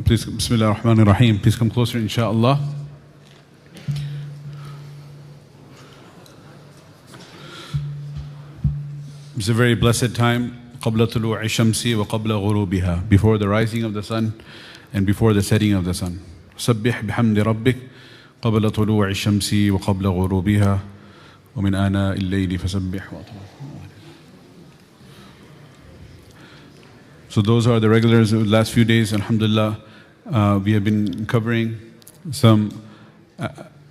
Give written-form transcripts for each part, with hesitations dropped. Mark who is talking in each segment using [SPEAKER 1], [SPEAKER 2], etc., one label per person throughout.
[SPEAKER 1] Please, Bismillah ar-Rahman ar-Rahim. Please come closer, inshaAllah. It's a very blessed time. قَبْلَ طُلُوعِ الشَّمْسِ وَقَبْلَ غُرُوبِهَا. Before the rising of the sun and before the setting of the sun. سَبِّحْ بِحَمْدِ رَبِّكَ قَبْلَ طُلُوعِ الشَّمْسِ وَقَبْلَ غُرُوبِهَا وَمِنْ آنَاءِ اللَّيْلِ فَسَبِّحْ. So those are the regulars of the last few days. Alhamdulillah, we have been covering some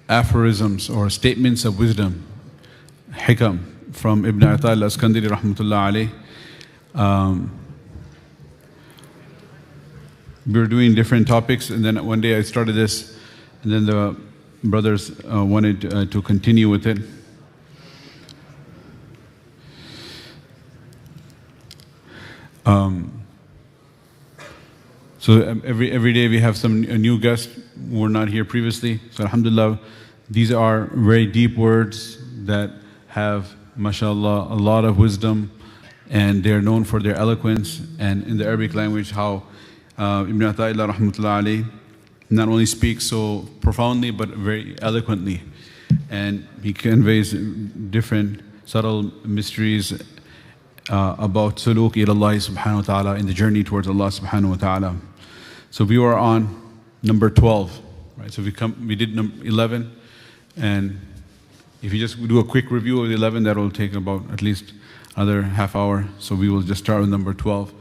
[SPEAKER 1] aphorisms or statements of wisdom, hikam, from Ibn Ata al-Askandari rahmatullah alayh. We were doing different topics, and then one day I started this, and then the brothers wanted to continue with it. So every day we have a new guest who were not here previously. So alhamdulillah, these are very deep words that have, mashallah, a lot of wisdom, and they're known for their eloquence. And in the Arabic language, how Ibn Ata'illah rahmatullah alayhi not only speaks so profoundly but very eloquently, and he conveys different subtle mysteries about suluk ila Allah subhanahu wa ta'ala, in the journey towards Allah subhanahu wa ta'ala. So we were on number 12, right? So we did number 11, and if you just do a quick review of the 11, that will take about at least another half hour. So we will just start with number 12,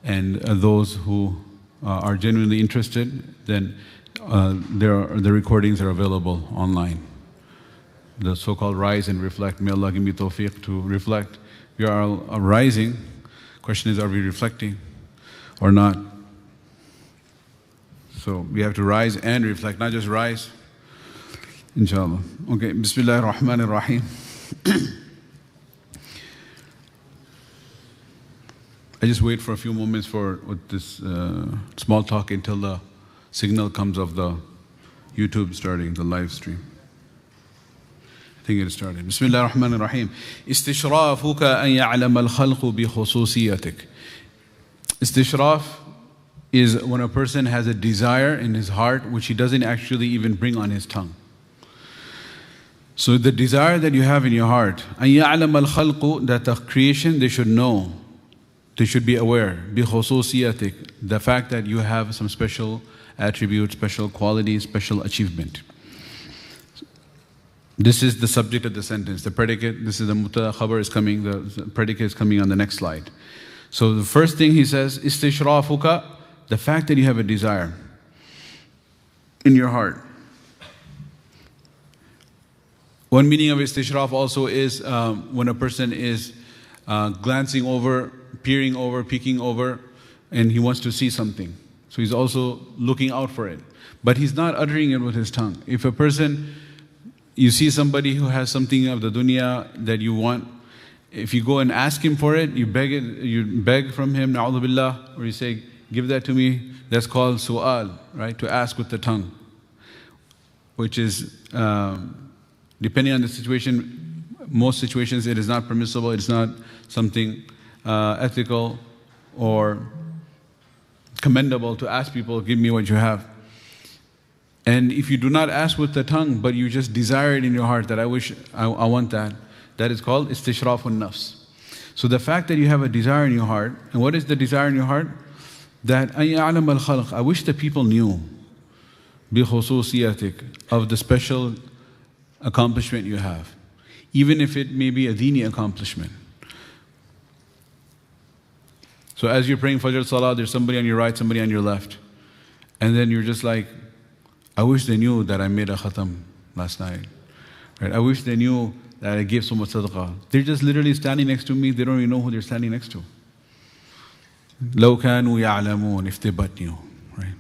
[SPEAKER 1] and those who are genuinely interested, then the recordings are available online. The so-called rise and reflect. May Allah give me tawfiq to reflect. We are rising. Question is, are we reflecting or not? So we have to rise and reflect, not just rise. Inshallah. Okay, Bismillah ar-Rahman ar-Rahim. I just wait for a few moments for this small talk until the signal comes of the YouTube starting, the live stream. I think it started. Bismillah ar-Rahman ar-Rahim. استشرافك أن يعلم الخلق بخصوصيتك. Istishraf is when a person has a desire in his heart which he doesn't actually even bring on his tongue. So the desire that you have in your heart, أن يعلم الخلق, that the creation, they should know, they should be aware, بخصوصيتك, the fact that you have some special attribute, special quality, special achievement. This is the subject of the sentence, the predicate. This is the mubtada, khabar is coming, the predicate is coming on the next slide. So the first thing he says, istishrafuka, the fact that you have a desire in your heart. One meaning of istishraf also is when a person is glancing over, peering over, peeking over, and he wants to see something. So he's also looking out for it. But he's not uttering it with his tongue. If a person, you see somebody who has something of the dunya that you want, if you go and ask him for it, you beg from him, na'udhu billah, or you say, give that to me, that's called su'al, right? To ask with the tongue. Which is, depending on the situation, most situations it is not permissible, it is not something ethical or commendable to ask people, give me what you have. And if you do not ask with the tongue, but you just desire it in your heart that I wish, I want that, that is called istishrafun nafs. So the fact that you have a desire in your heart, and what is the desire in your heart? That أَن يَعْلَمَ الْخَلْقِ, I wish the people knew, بِخُصُوصِيَتِكَ, of the special accomplishment you have. Even if it may be a dini accomplishment. So as you're praying Fajr Salah, there's somebody on your right, somebody on your left. And then you're just like, I wish they knew that I made a khatam last night. Right? I wish they knew that I gave so much sadaqah. They're just literally standing next to me, they don't even know who they're standing next to. لَوْ كَانُوا يَعْلَمُونَ, if they but knew, right?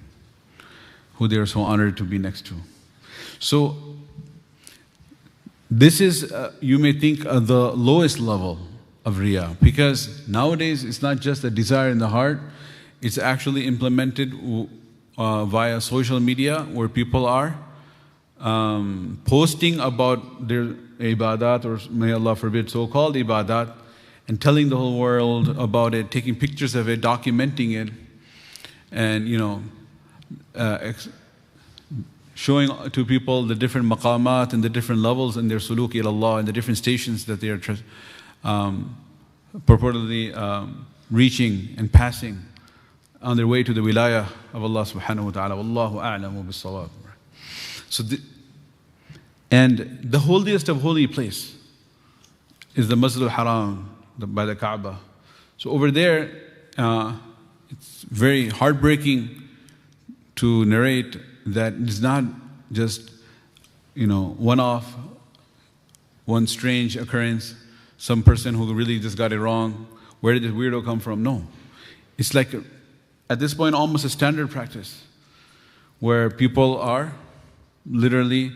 [SPEAKER 1] Who they are so honored to be next to. So, this is, you may think, the lowest level of riya, because nowadays it's not just a desire in the heart, it's actually implemented via social media, where people are posting about their ibadat, or may Allah forbid so-called ibadat, and telling the whole world about it, taking pictures of it, documenting it, and showing to people the different maqamat and the different levels in their suluk ila Allah and the different stations that they are purportedly reaching and passing on their way to the wilayah of Allah subhanahu wa ta'ala. Wallahu a'lamu bis-sawab. So and the holiest of holy place is the Masjid al-Haram by the Kaaba. So over there, it's very heartbreaking to narrate that it's not just, one-off, one strange occurrence, some person who really just got it wrong. Where did this weirdo come from? No. It's like, at this point, almost a standard practice where people are literally,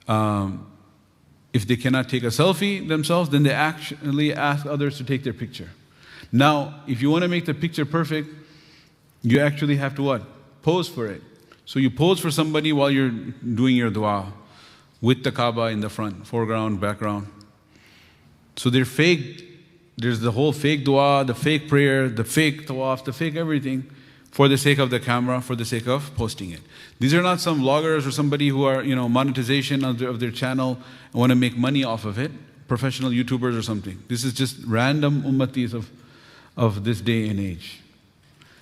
[SPEAKER 1] if they cannot take a selfie themselves, then they actually ask others to take their picture. Now, if you want to make the picture perfect, you actually have to what? Pose for it. So you pose for somebody while you're doing your dua with the Kaaba in the front, foreground, background. So they're fake. There's the whole fake dua, the fake prayer, the fake tawaf, the fake everything for the sake of the camera, for the sake of posting it. These are not some vloggers or somebody who are, monetization of their channel and want to make money off of it, professional YouTubers or something. This is just random ummatis of this day and age.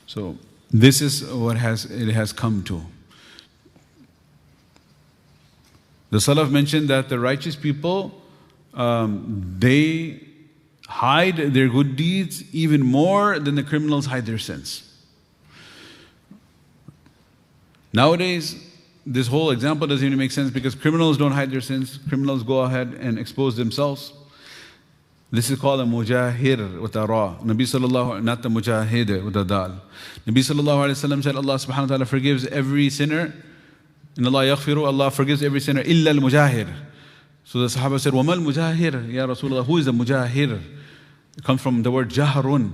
[SPEAKER 1] So this is what it has come to. The Salaf mentioned that the righteous people, they hide their good deeds even more than the criminals hide their sins. Nowadays, this whole example doesn't even make sense because criminals don't hide their sins. Criminals go ahead and expose themselves. This is called a mujahir with a ra. Nabi sallallahu, not the mujahid with a dal. Nabi sallallahu alayhi wa sallam said, Allah subhanahu wa ta'ala forgives every sinner. In Allah yaghfiru, Allah forgives every sinner, illa al-mujahir. So the Sahaba said, وَمَا الْمُجَاهِرُ Ya Rasulullah, who is the mujahir? It comes from the word jahrun.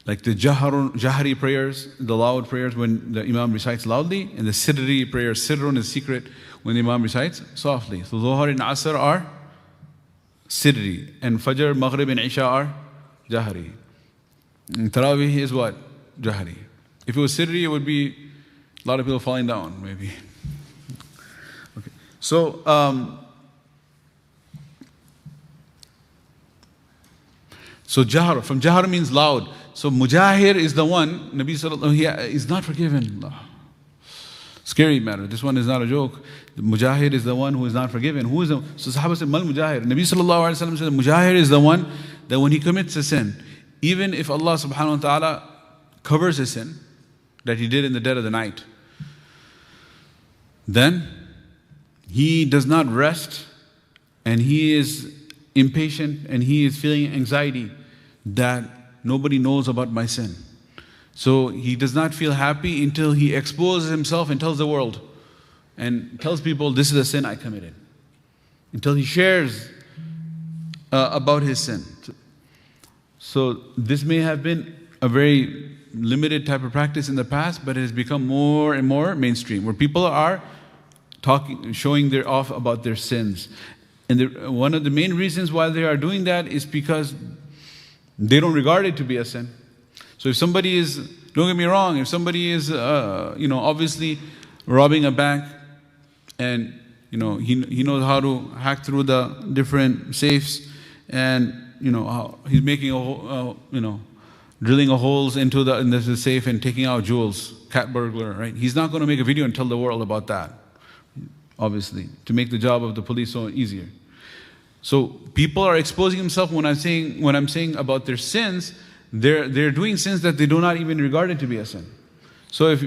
[SPEAKER 1] Like the jahri prayers, the loud prayers when the Imam recites loudly, and the sirri prayers, sirrun is secret, when the Imam recites softly. So Dhuhr and Asr are sirri, and Fajr, Maghrib and Isha are jahri. And Tarawih is what? Jahri. If it was sirri, it would be a lot of people falling down, maybe. Okay. So, jahr, from jahr means loud. So mujahir is the one, Nabi sallallahu he is not forgiven. Scary matter. This one is not a joke. The mujahir is the one who is not forgiven. Who is the, so Sahaba said, Mal mujahir. Nabi sallallahu alayhi wa sallam said, mujahir is the one that when he commits a sin, even if Allah subhanahu wa ta'ala covers his sin that he did in the dead of the night, then he does not rest and he is impatient and he is feeling anxiety that nobody knows about my sin. So he does not feel happy until he exposes himself and tells the world and tells people, this is a sin I committed. Until he shares about his sin. So this may have been a very limited type of practice in the past, but it has become more and more mainstream, where people are showing off about their sins. And one of the main reasons why they are doing that is because they don't regard it to be a sin. So if somebody is, don't get me wrong, if somebody is, obviously robbing a bank and, he knows how to hack through the different safes and, he's making drilling holes into the safe and taking out jewels, cat burglar, right? He's not going to make a video and tell the world about that, obviously, to make the job of the police so easier. So people are exposing themselves when I'm saying about their sins, they're doing sins that they do not even regard it to be a sin. So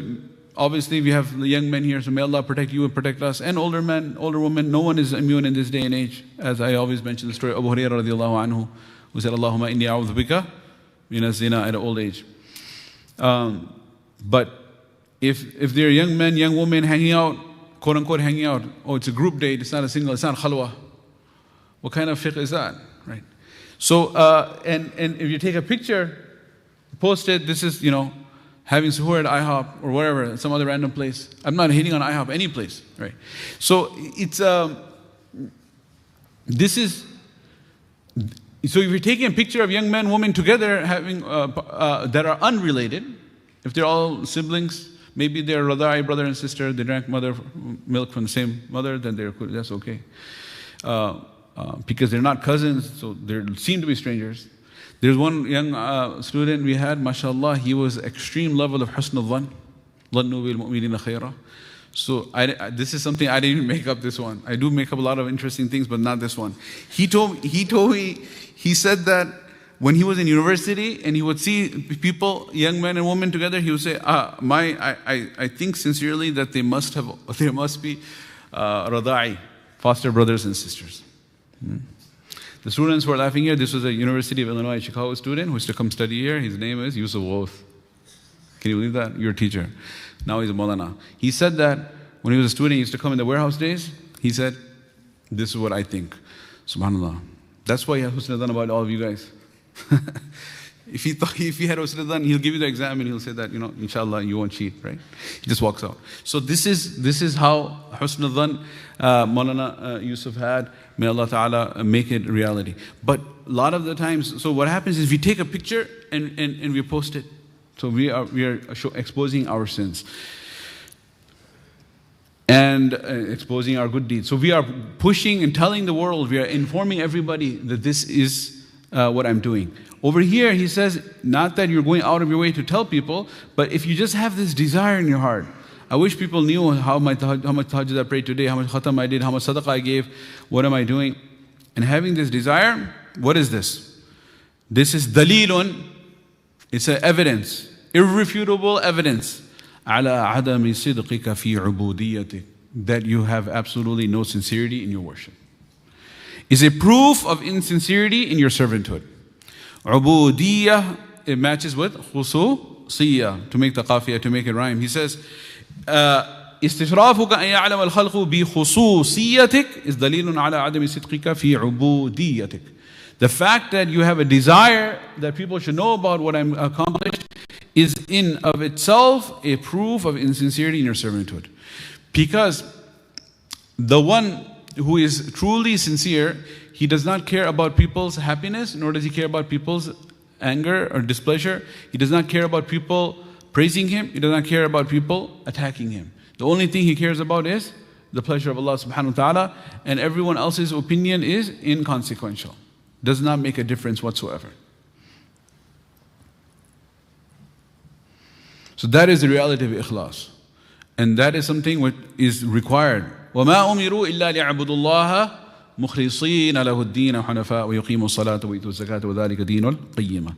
[SPEAKER 1] obviously we have the young men here, so may Allah protect you and protect us, and older men, older women. No one is immune in this day and age. As I always mention the story of Abu Hurairah radiallahu anhu, who said, Allahumma inni a'udhu bika min az-zina at an old age. But if they're young men, young women hanging out, quote unquote hanging out, it's a group date, it's not a single, it's not khalwa. What kind of fiqh is that, right? So, and if you take a picture, post it, this is, having suhoor at IHOP or wherever, some other random place. I'm not hating on IHOP, any place, right? So it's, so if you're taking a picture of young men, women together having, that are unrelated, if they're all siblings, Maybe they're radai, brother and sister, they drank milk from the same mother, then that's okay. Because they're not cousins, so they seem to be strangers. There's one young student we had, mashallah, he was extreme level of husn al-dhan. ظَنُّوا بِالْمُؤْمِنِينَ خَيْرًا. So this is something I didn't even make up this one. I do make up a lot of interesting things, but not this one. He told me, he said that when he was in university and he would see people, young men and women together, he would say, I think sincerely that there must be radai, foster brothers and sisters. The students who are laughing here, this was a University of Illinois Chicago student who used to come study here. His name is Yusuf Wolf. Can you believe that? Your teacher. Now he's a Maulana. He said that when he was a student, he used to come in the warehouse days. He said, this is what I think. Subhanallah. That's why he had husn al-dhan about all of you guys. If he had husn al-dhan, he'll give you the exam and he'll say that, inshallah, you won't cheat, right? He just walks out. So this is how husn al-dhan Maulana Yusuf had. May Allah Ta'ala make it reality. But a lot of the times, so what happens is we take a picture and we post it. So we are exposing our sins and exposing our good deeds. So we are pushing and telling the world, we are informing everybody that this is what I'm doing. Over here, he says, not that you're going out of your way to tell people, but if you just have this desire in your heart, I wish people knew how much tahajjud I prayed today, how much khatam I did, how much sadaqah I gave, what am I doing? And having this desire, what is this? This is dalilun, it's an evidence, irrefutable evidence, ala adami sidqika fi ubudiyatik, that you have absolutely no sincerity in your worship. Is a proof of insincerity in your servanthood. Ubudiyah, it matches with khususiyah, to make the qafiyah, to make it rhyme. He says, استشرافك أن يعلم الخلق بخصوصيتك is دليل على عدم صدقك في عبوديتك. The fact that you have a desire that people should know about what I'm accomplished is in of itself a proof of insincerity in your servanthood. Because the one who is truly sincere, he does not care about people's happiness, nor does he care about people's anger or displeasure. He does not care about people praising him. He does not care about people attacking him. The only thing he cares about is the pleasure of Allah subhanahu wa ta'ala, and everyone else's opinion is inconsequential. Does not make a difference whatsoever. So that is the reality of ikhlas. And that is something which is required. وَمَا أُمِرُوا إِلَّا لِيَعْبُدُوا اللَّهَ مُخْلِصِينَ لَهُ الدِّينَ حُنَفَاءَ وَيُقِيمُوا الصَّلَاةَ وَيُؤْتُوا الزَّكَاةَ وَذَلِكَ دِينُ الْقَيِّمَةِ.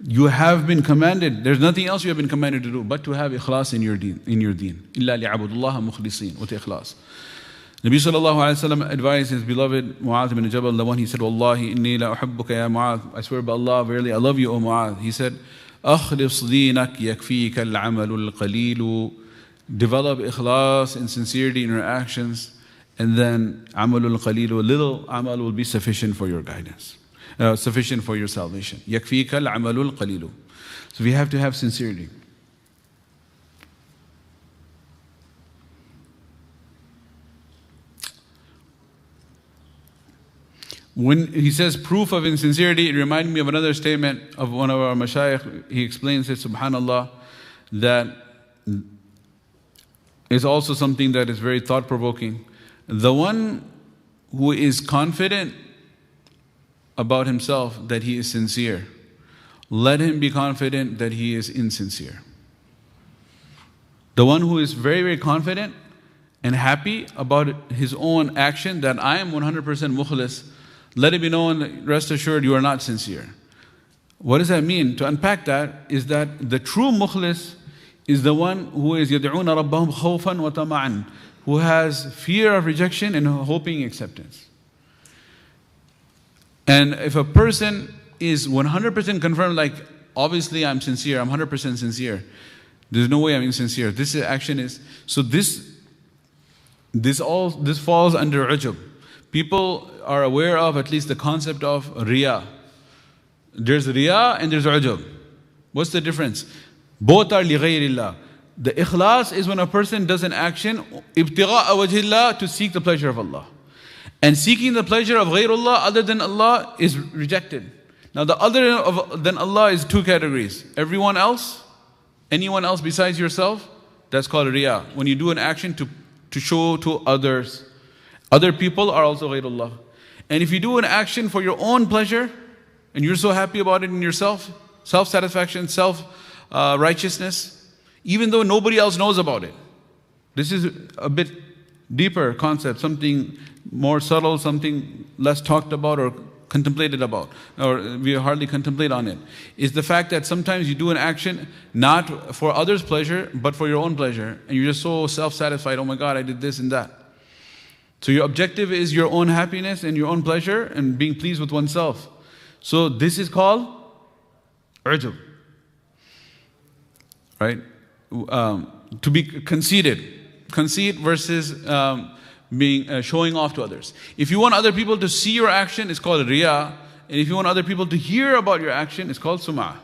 [SPEAKER 1] You have been commanded, there's nothing else you have been commanded to do but to have ikhlas in your deen. إِلَّا لِيَعْبُدُوا اللَّهَ مُخْلِصِينَ. With ikhlas. Nabi sallallahu alayhi wa sallam advised his beloved Mu'adh ibn Jabal, the one he said, Wallahi inni la uhibbuka ya Mu'adh, I swear by Allah, verily I love you, O Mu'adh. He said, أخلص دينك يكفيك العمل القليل. Develop ikhlas and sincerity in your actions, and then amalul qalilu, little amal will be sufficient for your guidance, sufficient for your salvation. يكفيك العمل القليل. So we have to have sincerity. When he says proof of insincerity, it reminded me of another statement of one of our mashayikh. He explains it, subhanallah, that is also something that is very thought-provoking. The one who is confident about himself that he is sincere, let him be confident that he is insincere. The one who is very, very confident and happy about his own action, that I am 100% mukhlis, let it be known, rest assured, you are not sincere. What does that mean? To unpack that is that the true mukhlis is the one who is يَدْعُونَ رَبَّهُمْ خَوْفًا وَطَمَعًا, who has fear of rejection and hoping acceptance. And if a person is 100% confirmed, like, obviously I'm sincere, I'm 100% sincere, there's no way I'm insincere. This action is, so this falls under ujub. People are aware of at least the concept of riya. There's riya and there's ujub. What's the difference? Both are lighayrillah. The ikhlas is when a person does an action ibtigha'a wajhillah, to seek the pleasure of Allah. And seeking the pleasure of ghayrullah, other than Allah, is rejected. Now the other than Allah is two categories. Everyone else, anyone else besides yourself, That's called riya. When you do an action to show to others. Other people are also ghayrullah. And if you do an action for your own pleasure, and you're so happy about it in yourself, self-satisfaction, self-righteousness, even though nobody else knows about it. This is a bit deeper concept, something more subtle, something less talked about or contemplated about, or we hardly contemplate on it, is the fact that sometimes you do an action not for others' pleasure, but for your own pleasure, and you're just so self-satisfied, oh my God, I did this and that. So your objective is your own happiness and your own pleasure and being pleased with oneself. So this is called ujub, right? To be conceited. Conceit versus being showing off to others. If you want other people to see your action, it's called riya. And if you want other people to hear about your action, it's called sum'ah.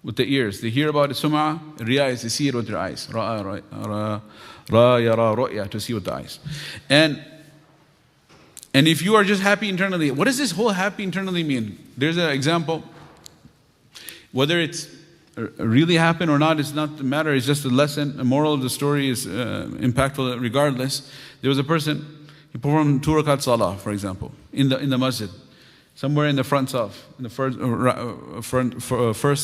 [SPEAKER 1] With the ears. They hear about it, sum'ah. Riya is to see it with their eyes. Ra yara ru'ya, to see with the eyes. And if you are just happy internally, what does this whole happy internally mean? There's an example. Whether it's really happened or not, it's not the matter. It's just a lesson. The moral of the story is impactful regardless. There was a person, he performed 2 rakat salah, for example, in the masjid, somewhere in the front saf, in the first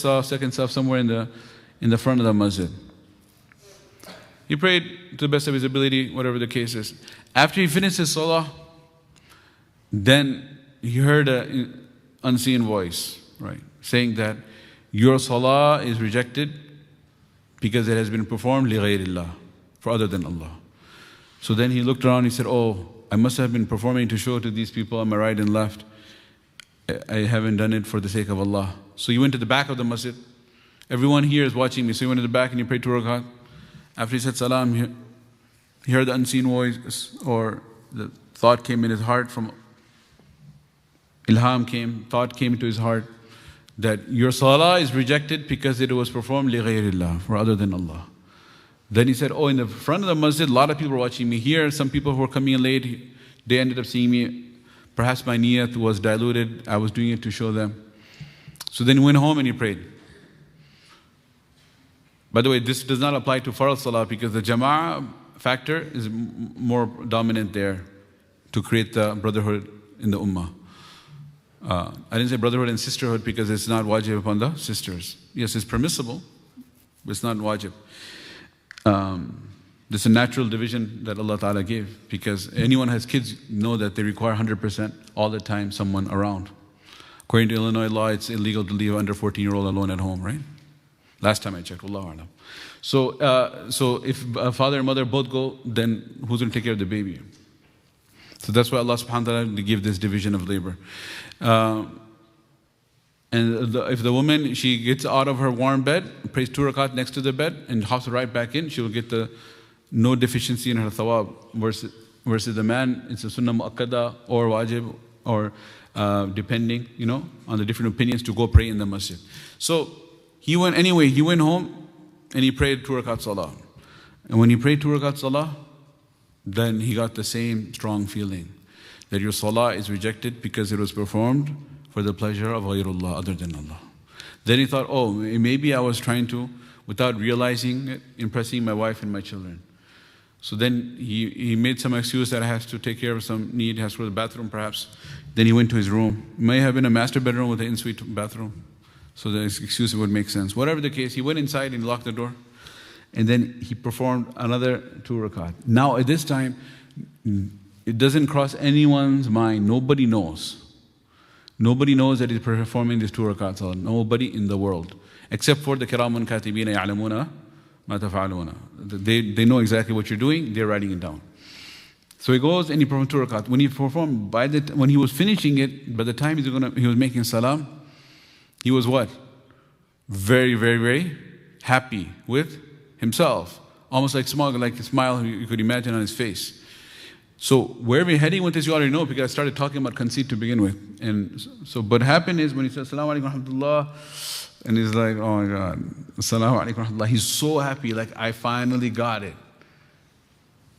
[SPEAKER 1] saf, second saf, somewhere in the front of the masjid. He prayed to the best of his ability, whatever the case is. After he finished his salah, then he heard an unseen voice, right, saying that your salah is rejected because it has been performed li ghayrillah, for other than Allah. So then he looked around, he said, oh, I must have been performing to show to these people on my right and left. I haven't done it for the sake of Allah. So he went to the back of the masjid. Everyone here is watching me. So he went to the back and he prayed 2 rakat. After he said salam, he heard the unseen voice, or the thought came in his heart from ilham came, thought came to his heart that your salah is rejected because it was performed li ghayrillah, for other than Allah. Then he said, oh, in the front of the masjid, a lot of people were watching me. Here, some people who were coming in late, they ended up seeing me. Perhaps my niyat was diluted. I was doing it to show them. So then he went home and he prayed. By the way, this does not apply to farz salah because the jama'ah factor is more dominant there to create the brotherhood in the ummah. I didn't say brotherhood and sisterhood because it's not wajib upon the sisters. Yes, it's permissible, but it's not wajib. This is a natural division that Allah Ta'ala gave, because anyone who has kids know that they require 100% all the time someone around. According to Illinois law, it's illegal to leave an under 14-year-old alone at home, right? Last time I checked, Allahu A'lam. So if a father and mother both go, then who's going to take care of the baby? So that's why Allah subhanahu wa ta'ala gave this division of labor. If the woman, she gets out of her warm bed, prays 2 rakat next to the bed, and hops right back in, she will get no deficiency in her thawab. Versus the man, it's a sunnah mu'akkada or wajib, or depending, on the different opinions, to go pray in the masjid. So he went home and he prayed 2 rakat salah. And when he prayed 2 rakat salah, then he got the same strong feeling that your salah is rejected because it was performed for the pleasure of ghayrullah, other than Allah. Then he thought, oh, maybe I was trying to, without realizing it, impressing my wife and my children. So then he made some excuse that I have to take care of some need, has to go to the bathroom perhaps. Then he went to his room. It may have been a master bedroom with an en-suite bathroom. So the excuse would make sense. Whatever the case, he went inside and locked the door. And then he performed another 2 rakat. Now at this time, it doesn't cross anyone's mind. Nobody knows. Nobody knows that he's performing this 2 rakat salah. Nobody in the world. Except for the kiramun katibina ya'lamuna ma taf'aluna. They know exactly what you're doing. They're writing it down. So he goes and he performed 2 rakat. When he performed, when he was finishing it, by the time he was making salam, he was what? Very, very, very happy with himself. Almost like a smile you could imagine on his face. So where we're heading with this, you already know, because I started talking about conceit to begin with. And so what happened is when he said, Assalamu alaikum wa rahmatullah, and he's like, oh my God, Assalamu alaikum wa rahmatullah. He's so happy, like, I finally got it.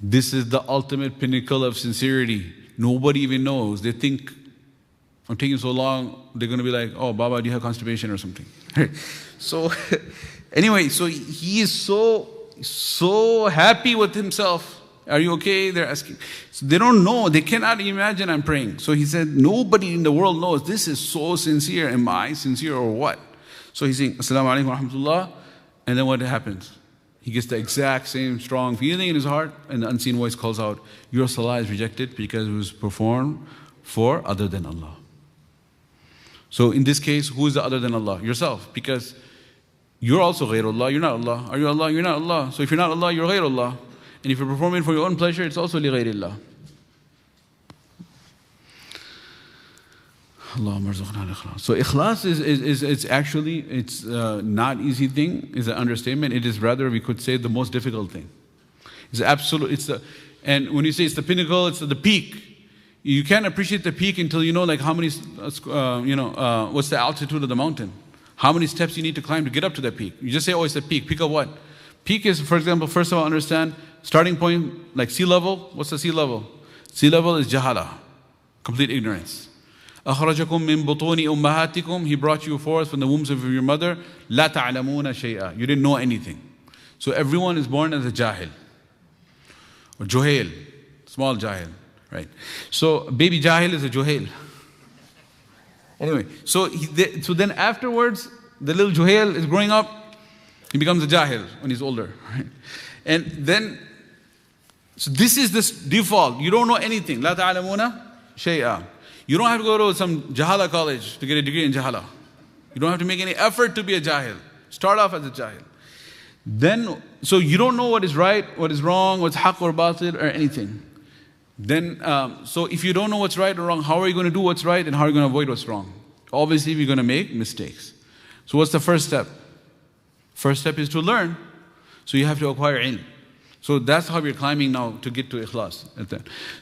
[SPEAKER 1] This is the ultimate pinnacle of sincerity. Nobody even knows. They think, I'm taking so long, they're going to be like, oh, Baba, do you have constipation or something? So anyway, so he is so so happy with himself. Are you okay? They're asking. So they don't know. They cannot imagine I'm praying. So he said, nobody in the world knows. This is so sincere. Am I sincere or what? So he's saying, Assalamu alaikum wa rahmatullah. And then what happens? He gets the exact same strong feeling in his heart, and the unseen voice calls out, your salah is rejected because it was performed for other than Allah. So in this case, who is the other than Allah? Yourself. Because you're also ghayrullah, you're not Allah. Are you Allah? You're not Allah. So if you're not Allah, you're ghayrullah. And if you're performing for your own pleasure, it's also li ghayrillah. So ikhlas is actually, it's not easy thing, is an understatement. It is rather, we could say, the most difficult thing. It's absolute, and when you say it's the pinnacle, it's the peak. You can't appreciate the peak until you know like how many, what's the altitude of the mountain. How many steps you need to climb to get up to that peak. You just say, oh, it's the peak. Peak of what? Peak is, for example, first of all, understand, starting point, like sea level. What's the sea level? Sea level is jahala, complete ignorance. أخرجكم من بطون أمهاتكم. He brought you forth from the wombs of your mother. لا تعلمون شيئا. You didn't know anything. So everyone is born as a jahil. Or juhail. Small jahil. Right? So baby jahil is a juhail. Anyway, so then afterwards, the little juhail is growing up. He becomes a jahil when he's older. Right? And then, so this is this default. You don't know anything. لا تعلمون شيئا. You don't have to go to some jahala college to get a degree in jahala. You don't have to make any effort to be a jahil. Start off as a jahil. Then, so you don't know what is right, what is wrong, what's haqq or batil or anything. Then, so if you don't know what's right or wrong, how are you going to do what's right and how are you going to avoid what's wrong? Obviously, we're going to make mistakes. So what's the first step? First step is to learn. So you have to acquire ilm. So that's how we're climbing now to get to ikhlas.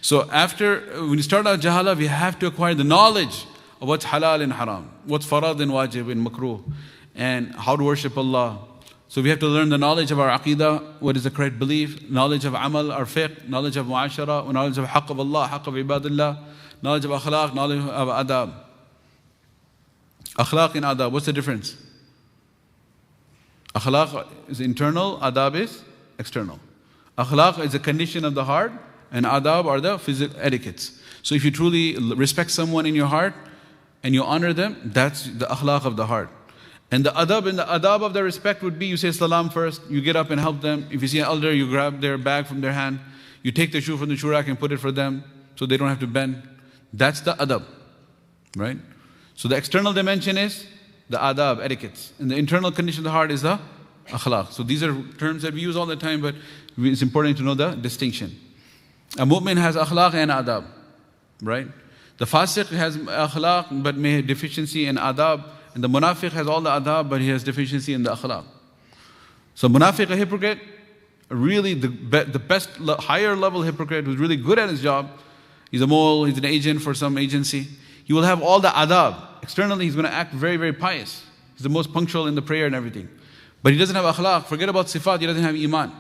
[SPEAKER 1] So after, when you start out jahala, we have to acquire the knowledge of what's halal and haram, what's farad and wajib and makruh, and how to worship Allah. So we have to learn the knowledge of our aqidah, what is the correct belief, knowledge of amal, our fiqh, knowledge of mu'ashara, knowledge of haqq of Allah, haqq of ibadullah, knowledge of akhlaq, knowledge of adab. Akhlaq and adab, what's the difference? Akhlaq is internal, adab is external. Akhlaq is a condition of the heart, and adab are the physical etiquettes. So if you truly respect someone in your heart and you honor them, that's the akhlaq of the heart. And the adab of the respect would be, you say salam first, you get up and help them. If you see an elder, you grab their bag from their hand, you take the shoe from the shoe rack and put it for them so they don't have to bend. That's the adab, right? So the external dimension is the adab, etiquettes. And the internal condition of the heart is the akhlaq. So these are terms that we use all the time, but it's important to know the distinction. A mu'min has akhlaq and adab, right? The fasiq has akhlaq but may have deficiency in adab, and the munafiq has all the adab but he has deficiency in the akhlaq. So munafiq, a hypocrite, really the best higher level hypocrite who's really good at his job, he's a mole, he's an agent for some agency, he will have all the adab. Externally he's going to act very, very pious. He's the most punctual in the prayer and everything. But he doesn't have akhlaq. Forget about sifat, he doesn't have iman.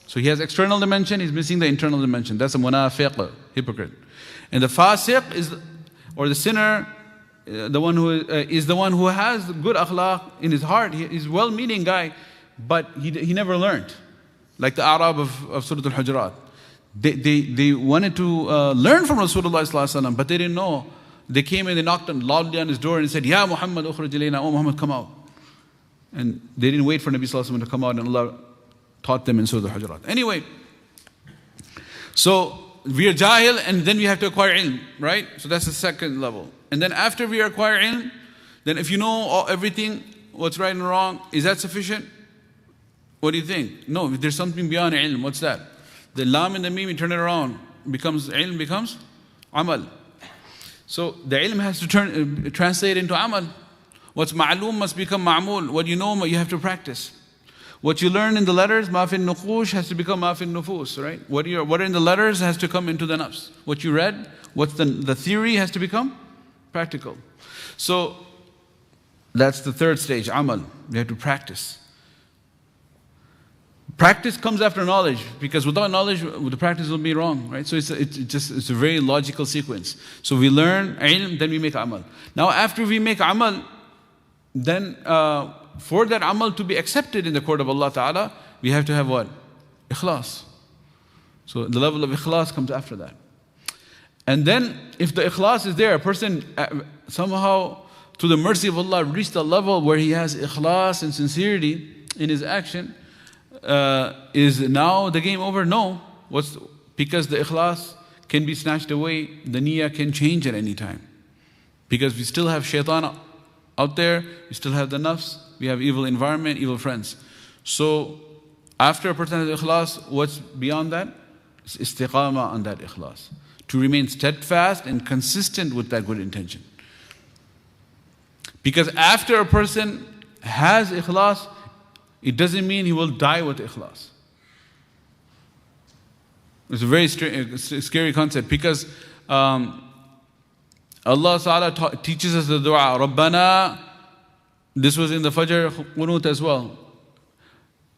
[SPEAKER 1] So he has external dimension, he's missing the internal dimension. That's a munafiq, hypocrite. And the fasiq is, or the sinner, the one who is the one who has good akhlaq in his heart. He's a well-meaning guy, but he never learned. Like the Arab of Surah Al-Hujurat. They wanted to learn from Rasulullah sallallahu alaihi wasallam, but they didn't know. They came and they knocked loudly on his door and said, Ya Muhammad, ukhrij ilayna, oh Muhammad, come out. And they didn't wait for Nabi sallallahu alaihi wasallam to come out, and Allah taught them in Surah Al-Hujurat. Anyway, so we are jahil and then we have to acquire ilm, right? So that's the second level. And then after we acquire ilm, then if you know everything, what's right and wrong, is that sufficient? What do you think? No, if there's something beyond ilm, what's that? The lam and the mim, you turn it around, ilm becomes amal. So the ilm has to translate into amal. What's ma'loom must become ma'mul. What you know, you have to practice. What you learn in the letters, ma fi nuqush, has to become ma fi nufus, right? What are in the letters has to come into the nafs. What you read, what's the theory has to become practical. So that's the third stage, amal. You have to practice. Practice comes after knowledge, because without knowledge, the practice will be wrong, right? So it's a very logical sequence. So we learn ilm, then we make amal. Now after we make amal, then for that amal to be accepted in the court of Allah Ta'ala, we have to have what? Ikhlas. So the level of ikhlas comes after that. And then if the ikhlas is there, a person somehow, through the mercy of Allah, reached a level where he has ikhlas and sincerity in his action, is now the game over? No. Because the ikhlas can be snatched away, the niyyah can change at any time. Because we still have shaitan out there, we still have the nafs, we have evil environment, evil friends. So after a person has ikhlas, what's beyond that? It's istiqamah on that ikhlas. To remain steadfast and consistent with that good intention. Because after a person has ikhlas, it doesn't mean he will die with ikhlas. It's a very scary concept, because Allah Ta'ala teaches us the dua, Rabbana. This was in the Fajr Qunut as well.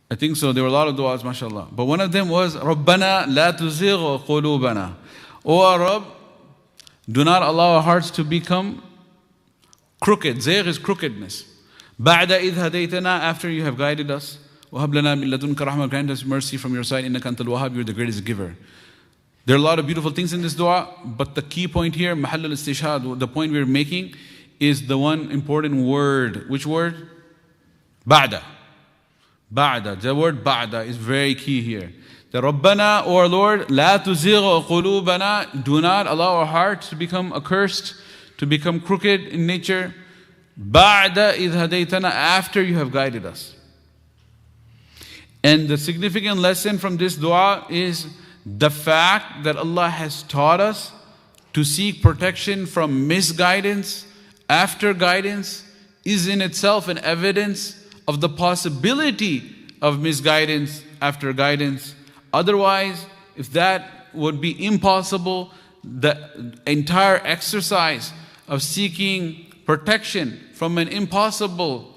[SPEAKER 1] I think so. There were a lot of du'as, mashallah. But one of them was, Rabbana la tuzigh qulubana. O our Rabb, do not allow our hearts to become crooked. Zigh is crookedness. Ba'da idh hadaytana, after you have guided us. وَهَبْ لَنَا مِن لَدُنْكَ رَحْمَةً, grant us mercy from your side. إِنَّكَ أَنْتَ الْوَهَّابُ, you are the greatest giver. There are a lot of beautiful things in this dua, but the key point here, محل الاستشهاد, the point we're making is the one important word. Which word? Ba'da. Ba'da. The word ba'da is very key here. The Rabbana, O our Lord, la tuzigh qulubana, do not allow our hearts to become accursed, to become crooked in nature. Ba'da idh hadaytana, after you have guided us. And the significant lesson from this dua is the fact that Allah has taught us to seek protection from misguidance after guidance is in itself an evidence of the possibility of misguidance after guidance. Otherwise, if that would be impossible, the entire exercise of seeking protection from an impossible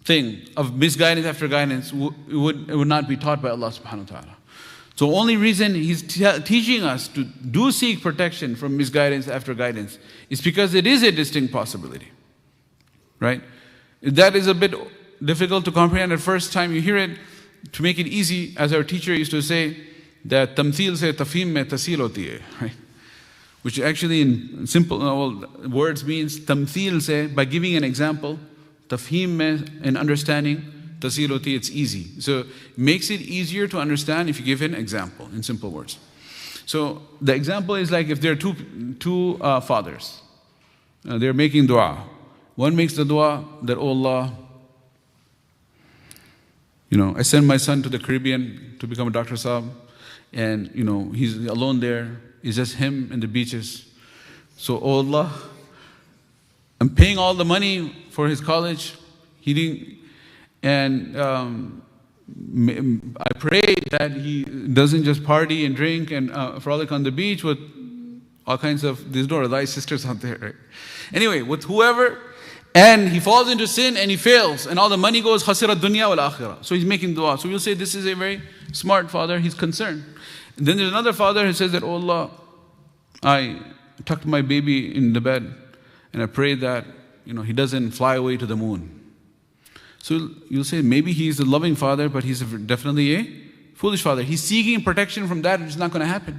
[SPEAKER 1] thing of misguidance after guidance would not be taught by Allah subhanahu wa ta'ala. So only reason He's teaching us to do seek protection from misguidance after guidance is because it is a distinct possibility. Right? That is a bit difficult to comprehend at first time you hear it. To make it easy, as our teacher used to say, that tamthil se tafhim mein tasil hoti hai, right? Which actually in simple words means tamthil se, by giving an example, tafhim mein, an understanding, tasil hoti, it's easy. So it makes it easier to understand if you give an example in simple words. So the example is like if there are two fathers, they're making dua. One makes the dua that, oh Allah, I send my son to the Caribbean to become a Dr. Saab, and he's alone there. It's just him and the beaches. So, oh Allah, I'm paying all the money for his college. And I pray that he doesn't just party and drink and frolic on the beach with all kinds of, there's no Radai sisters out there, right? Anyway, with whoever, and he falls into sin and he fails, and all the money goes khasira dunya wal akhirah. So he's making dua. So we'll say this is a very smart father, he's concerned. And then there's another father who says that, oh Allah, I tucked my baby in the bed and I pray that he doesn't fly away to the moon. So you'll say maybe he's a loving father, but he's definitely a foolish father. He's seeking protection from that, which is not going to happen.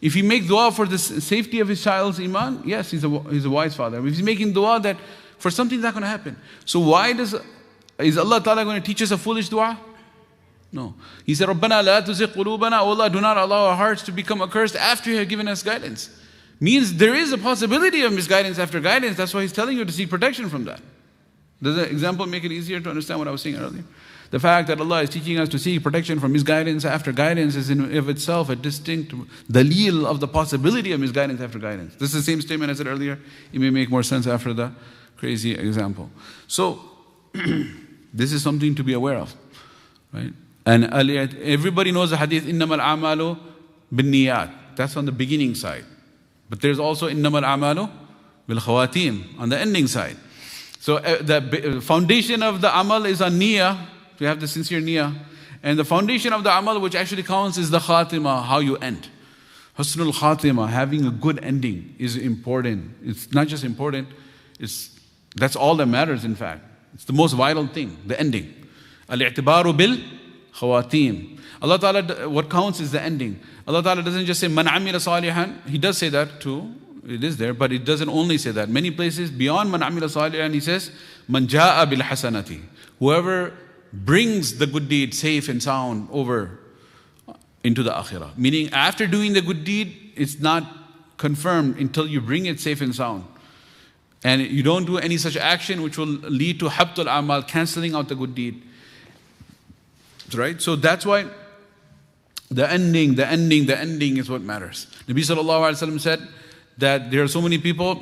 [SPEAKER 1] If he makes dua for the safety of his child's iman, yes, he's a wise father. If he's making dua that for something that's not going to happen. So why is Allah Ta'ala going to teach us a foolish dua? No. He said, Rabbana la tuzigh qulubana, oh Allah, do not allow our hearts to become accursed after you have given us guidance. Means there is a possibility of misguidance after guidance. That's why He's telling you to seek protection from that. Does the example make it easier to understand what I was saying earlier? The fact that Allah is teaching us to seek protection from misguidance after guidance is in of itself a distinct dalil of the possibility of misguidance after guidance. This is the same statement I said earlier. It may make more sense after the crazy example. So, this is something to be aware of, right? And everybody knows the hadith, إِنَّمَا الْأَعْمَالُ بِالنِّيَّاتِ. That's on the beginning side. But there's also إِنَّمَا الْأَعْمَالُ بِالْخَوَاتِيمِ on the ending side. So the foundation of the amal is on niyyah. We have the sincere niyyah. And the foundation of the amal which actually counts is the khatima, how you end. Husnul khatima, having a good ending is important. It's not just important, that's all that matters in fact. It's the most vital thing, the ending. Al-i'tibaru bil khawatim. Allah Ta'ala, what counts is the ending. Allah Ta'ala doesn't just say, man amila salihan. He does say that too. It is there, but it doesn't only say that. Many places beyond man amila salihan, He says, man ja'a bil hasanati. Whoever brings the good deed safe and sound over into the akhirah. Meaning after doing the good deed, it's not confirmed until you bring it safe and sound. And you don't do any such action which will lead to habtul amal, cancelling out the good deed. Right? So that's why the ending is what matters. Nabi sallallahu alaihi wasallam said that there are so many people,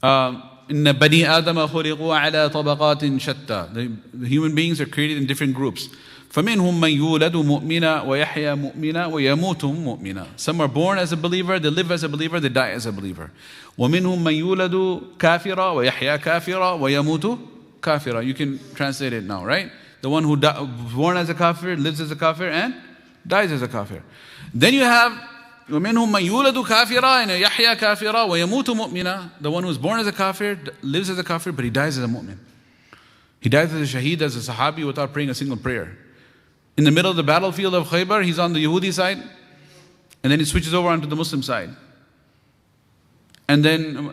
[SPEAKER 1] inna bani adama khuliqu ala tabaqatin shatta. The human beings are created in different groups. فَمِنْهُمْ مَنْ يُولَدُ مُؤْمِنًا وَيَحْيَى مُؤْمِنًا وَيَمُوتُ مُؤْمِنًا. Some are born as a believer, they live as a believer, they die as a believer. وَمِنْهُمْ مَنْ يُولَدُ كَافِرًا وَيَحْيَى كَافِرًا وَيَمُوتُ كَافِرًا. You can translate it now, right? The one who born as a kafir, lives as a kafir, and dies as a kafir. Then you have وَمِنْهُمْ مَنْ يُولَدُ كَافِرًا and يَحْيَى كَافِرًا وَيَمُوتُ مُؤْمِنًا. The one who is born as a kafir, lives as a kafir, but he dies as a mu'min. He dies as a shaheed, as a sahabi, without praying a single prayer. In the middle of the battlefield of Khaybar, he's on the Yahudi side, and then he switches over onto the Muslim side. And then,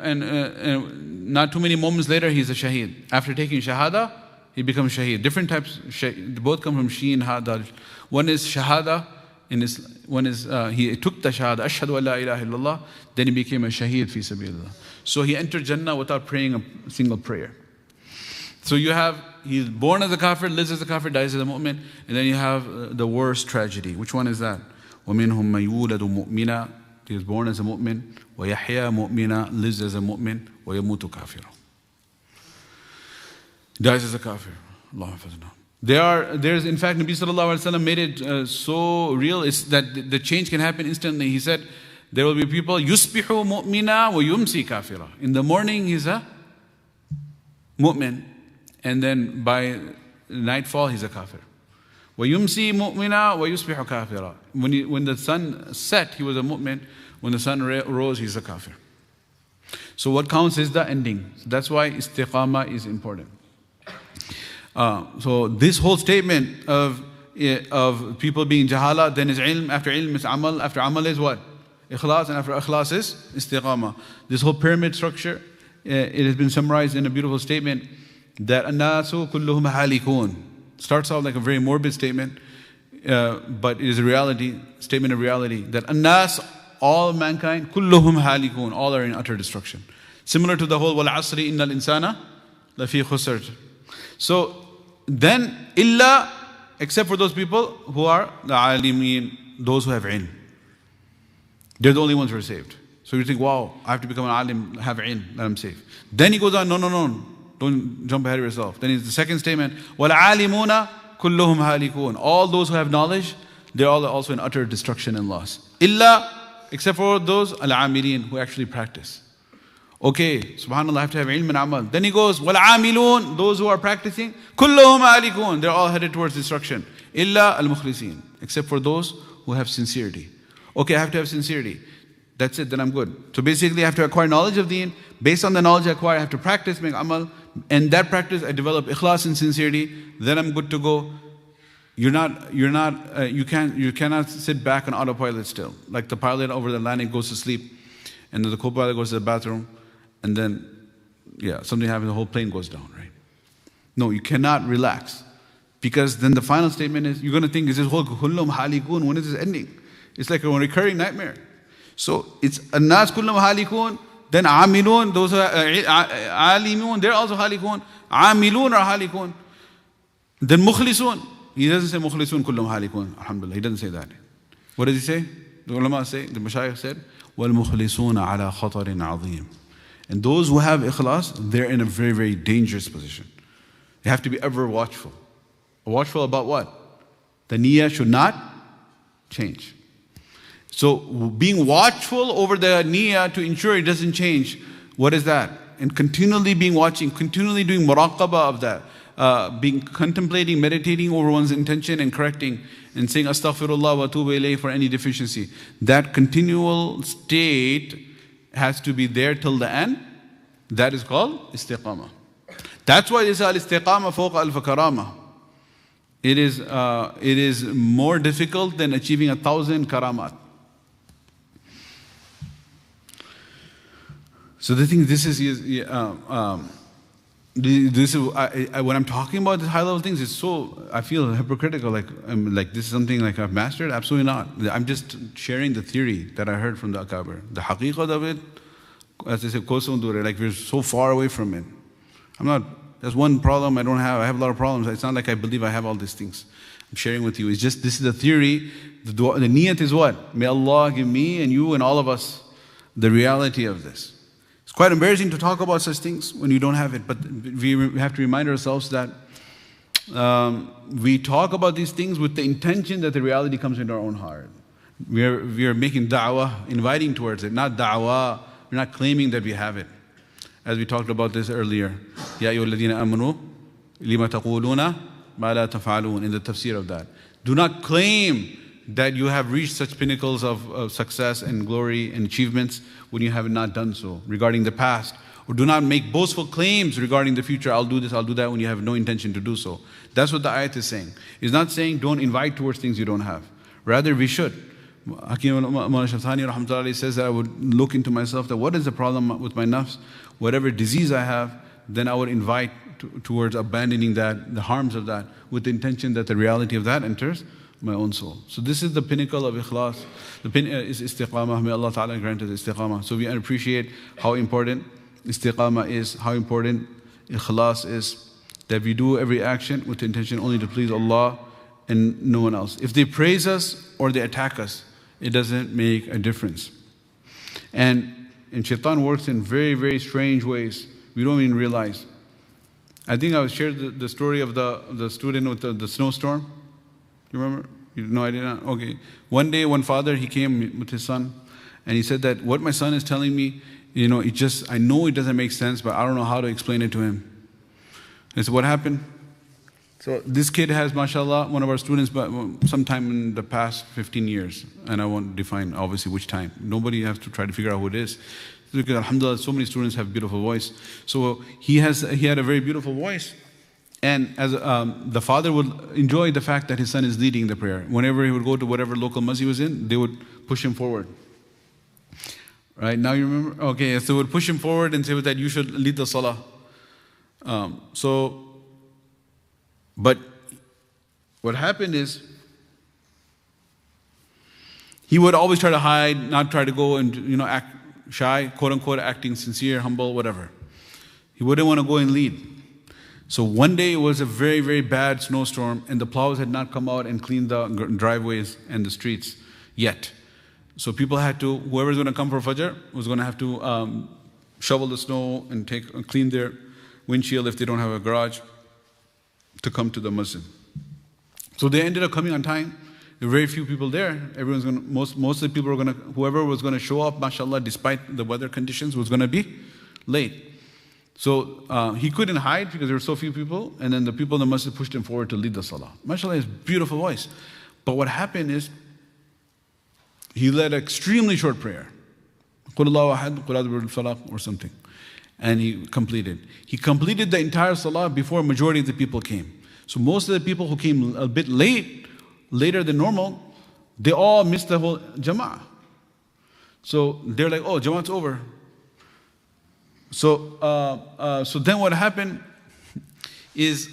[SPEAKER 1] not too many moments later, he's a shaheed. After taking shahada, he becomes shaheed. Different types, both come from sheen, hadal. One is shahada, one is he took the shahada, ashhadu an la ilaha illallah, then he became a shaheed fi sabilillah. So he entered Jannah without praying a single prayer. So you have, he's born as a kafir, lives as a kafir, dies as a mu'min, and then you have the worst tragedy. Which one is that? وَمِنْهُمْ مَنْ يُولَدُ مُؤْمِنًا. He was born as a mu'min. وَيَحْيَى مُؤْمِنًا. Lives as a mu'min. وَيَمُوتُ كَافِرًا. Dies as a kafir. Allah hafazna. There's in fact, Nabi sallallahu alaihi wasallam made it so real, is that the change can happen instantly. He said, there will be people, يُصْبِحُ مُؤْمِنًا وَيُمْسِي كَافِرًا. In the morning, he's a mu'min. And then by nightfall, he's a kafir. وَيُمْسِي مُؤْمِنًا وَيُصْبِحُ كَافِرًا. When the sun set, he was a mu'min. When the sun rose, he's a kafir. So what counts is the ending. So that's why istiqamah is important. So this whole statement of people being jahala, then is ilm, after ilm is amal, after amal is what? Ikhlas, and after ikhlas is istiqamah. This whole pyramid structure, it has been summarized in a beautiful statement that annasu kulluhum halikun. Starts out like a very morbid statement, but it is a reality, statement of reality, that annas, all mankind, kulluhum halikun, all are in utter destruction. Similar to the whole wal asri innal insana lafi khusr. So then illa, except for those people who are the alimin, those who have ilm. They're the only ones who are saved. So you think, wow, I have to become an alim, have ilm, then I'm safe. Then he goes on, no. Don't jump ahead of yourself. Then the second statement, وَالْعَالِمُونَ كُلُّهُمْ هَالِكُونَ. All those who have knowledge, they're all also in utter destruction and loss. Illa, except for those, al-amilin, who actually practice. Okay, subhanAllah, I have to have ilm and amal. Then he goes, وَالْعَامِلُونَ, those who are practicing, كُلُّهُمْ هَالِكُونَ. They're all headed towards destruction. Illa al-mukhlisin, except for those who have sincerity. Okay, I have to have sincerity. That's it, then I'm good. So basically I have to acquire knowledge of deen. Based on the knowledge I acquire, I have to practice, make amal. And that practice, I develop ikhlas and sincerity. Then I'm good to go. You cannot sit back on autopilot still. Like the pilot over the landing goes to sleep, and then the co-pilot goes to the bathroom, and then, something happens, the whole plane goes down, right? No, you cannot relax. Because then the final statement is, you're going to think, is this whole kullum halikun, when is this ending? It's like a recurring nightmare. So it's annas kullum halikun, then amilun, those who are alimun, they're also halikun. Amilun are halikun. Then mukhlisun. He doesn't say mukhlisun kullum halikun. Alhamdulillah. He doesn't say that. What does he say? The ulama say, the mashayikh said, وَالْمُخْلِصُونَ عَلَى خَطَرٍ عَظِيمٍ. And those who have ikhlas, they're in a very, very dangerous position. They have to be ever watchful. Watchful about what? The niyyah should not change. So being watchful over the niyyah to ensure it doesn't change, what is that? And continually being watching, continually doing muraqabah of that, being contemplating, meditating over one's intention and correcting and saying astaghfirullah wa atubu ilayh for any deficiency. That continual state has to be there till the end. That is called istiqamah. That's why they say al-istiqamah fawqa al-fakarama. It is more difficult than achieving 1,000 karamat. So the thing, this is when I'm talking about these high level things, it's so, I feel hypocritical, like this is something like I've mastered. Absolutely not. I'm just sharing the theory that I heard from the Akabir. The haqiqat of it, as I say, like we're so far away from it. There's one problem I don't have. I have a lot of problems. It's not like I believe I have all these things. I'm sharing with you. It's just, this is the theory. The niyat is what? May Allah give me and you and all of us the reality of this. It's quite embarrassing to talk about such things when you don't have it, but we have to remind ourselves that we talk about these things with the intention that the reality comes into our own heart. We are making da'wah, inviting towards it, not da'wah. We're not claiming that we have it. As we talked about this earlier. Ya ayyuhalladhina amanu lima taquluna ma la taf'alun, in the tafsir of that. Do not claim that you have reached such pinnacles of success and glory and achievements when you have not done so regarding the past. Or do not make boastful claims regarding the future. I'll do this, I'll do that, when you have no intention to do so. That's what the ayat is saying. It's not saying don't invite towards things you don't have. Rather, we should. Hakim al-Shaftani rahmatullahi says that I would look into myself, that what is the problem with my nafs? Whatever disease I have, then I would invite towards abandoning that, the harms of that, with the intention that the reality of that enters my own soul. So this is the pinnacle of ikhlas. The pinnacle is istiqamah. May Allah Ta'ala grant us istiqamah. So we appreciate how important istiqamah is, how important ikhlas is, that we do every action with the intention only to please Allah and no one else. If they praise us or they attack us, it doesn't make a difference. And shaitan works in very, very strange ways. We don't even realize. I think I shared the story of the student with the snowstorm. You remember? No, I did not. Okay. One day, one father, he came with his son, and he said that what my son is telling me, I know it doesn't make sense, but I don't know how to explain it to him. I said, what happened? So this kid has, mashallah, one of our students, but sometime in the past 15 years, and I won't define obviously which time. Nobody has to try to figure out who it is. Because alhamdulillah, so many students have beautiful voice. So he had a very beautiful voice. And as the father would enjoy the fact that his son is leading the prayer. Whenever he would go to whatever local masjid he was in, they would push him forward. Right, now you remember? Okay, so they would push him forward and say that you should lead the salah. But what happened is, he would always try to hide, not try to go and act shy, quote unquote, acting sincere, humble, whatever. He wouldn't want to go and lead. So one day it was a very, very bad snowstorm, and the plows had not come out and cleaned the driveways and the streets yet. So people had to, whoever's going to come for Fajr was going to have to shovel the snow and clean their windshield if they don't have a garage to come to the masjid. So they ended up coming on time. There were very few people there. Most of the people were whoever was going to show up, mashallah, despite the weather conditions, was going to be late. So he couldn't hide because there were so few people, and then the people in the masjid pushed him forward to lead the salah. Mashallah, his beautiful voice. But what happened is, he led an extremely short prayer. Qul Allahu ahad, qul a'udhu birabbil falaq, or something. And he completed. He completed the entire salah before majority of the people came. So most of the people who came a bit later than normal, they all missed the whole jama'ah. So they're like, oh, jama'at's over. So then what happened is,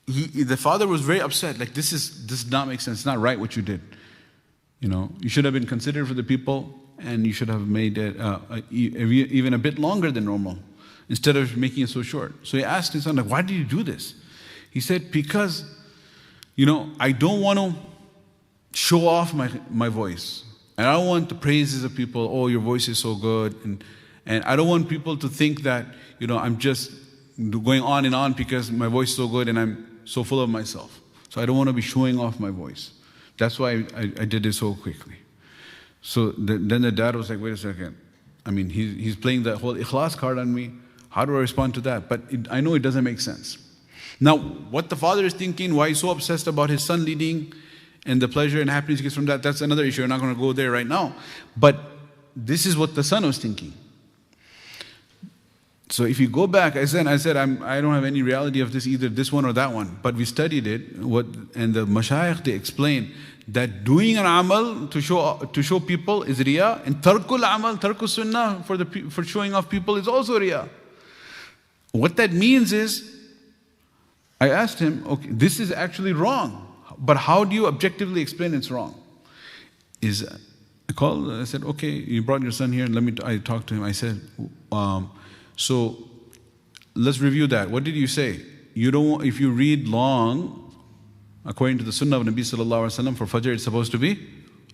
[SPEAKER 1] the father was very upset. Like, this does not make sense. It's not right what you did. You should have been considerate for the people, and you should have made it even a bit longer than normal, instead of making it so short. So he asked his son, like, why did you do this? He said, because, I don't want to show off my voice. And I don't want the praises of people, oh, your voice is so good. And I don't want people to think that, I'm just going on and on because my voice is so good and I'm so full of myself. So I don't want to be showing off my voice. That's why I did it so quickly. So then the dad was like, wait a second. I mean, he's playing the whole ikhlas card on me. How do I respond to that? But I know it doesn't make sense. Now, what the father is thinking, why he's so obsessed about his son leading and the pleasure and happiness he gets from that, that's another issue. We're not going to go there right now. But this is what the son was thinking. So if you go back, I said I don't have any reality of this, either this one or that one. But we studied it, and the mashayikh, they explain that doing an amal to show people is riya, and tarkul amal, tarkul sunnah for showing off people is also riya. What that means is, I asked him, okay, this is actually wrong, but how do you objectively explain it's wrong? I said, okay, you brought your son here, and I talked to him. I said, so let's review that. What did you say? If you read long, according to the sunnah of Nabi sallallahu alaihi wasallam, for Fajr it's supposed to be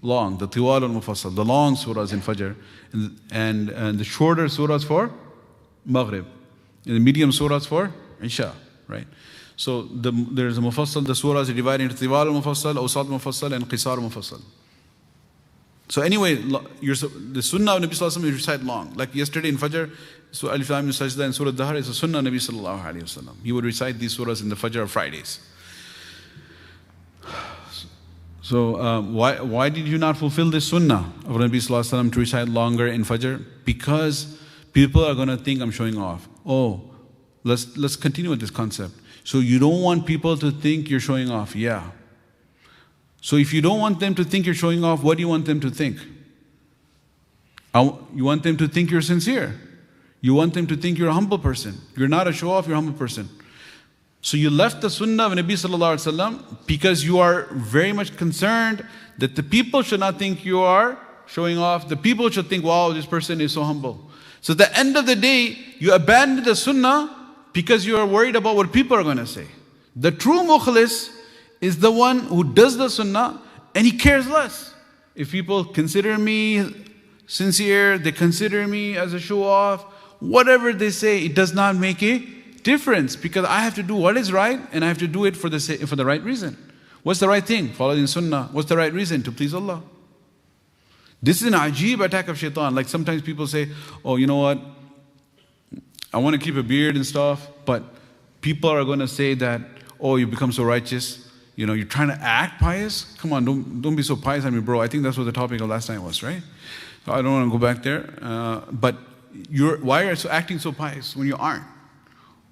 [SPEAKER 1] long. The tiwal al-mufassal, the long surahs in Fajr, and the shorter surahs for Maghrib, and the medium surahs for Isha, right? So there's a mufassal, the surahs are divided into tiwal al-mufassal, awsat mufassal, and qisar mufassal. So anyway, the sunnah of Nabi sallallahu alaihi wasallam is recite long. Like yesterday in Fajr, so Alif Lam Mim Sajda and Surah Dahr is a sunnah of Nabi sallallahu alaihi wasallam. He would recite these surahs in the Fajr of Fridays. So why did you not fulfill this sunnah of Nabi sallallahu alaihi wasallam to recite longer in Fajr? Because people are going to think I'm showing off. Oh, let's continue with this concept. So you don't want people to think you're showing off. Yeah. So if you don't want them to think you're showing off, what do you want them to think? You want them to think you're sincere. You want them to think you're a humble person. You're not a show-off, you're a humble person. So you left the sunnah of Nabi sallallahu alaihi wasallam because you are very much concerned that the people should not think you are showing off. The people should think, wow, this person is so humble. So at the end of the day, you abandon the sunnah because you are worried about what people are going to say. The true mukhlis is the one who does the sunnah and he cares less. If people consider me sincere, they consider me as a show-off, whatever they say, it does not make a difference, because I have to do what is right and I have to do it for the right reason. What's the right thing? Following sunnah. What's the right reason? To please Allah. This is an ajib attack of shaitan. Like sometimes people say, oh, you know what? I want to keep a beard and stuff, but people are going to say that, oh, you become so righteous. You're trying to act pious? Come on, don't be so pious on me, bro. I think that's what the topic of last night was, right? So I don't want to go back there. But why are you acting so pious when you aren't?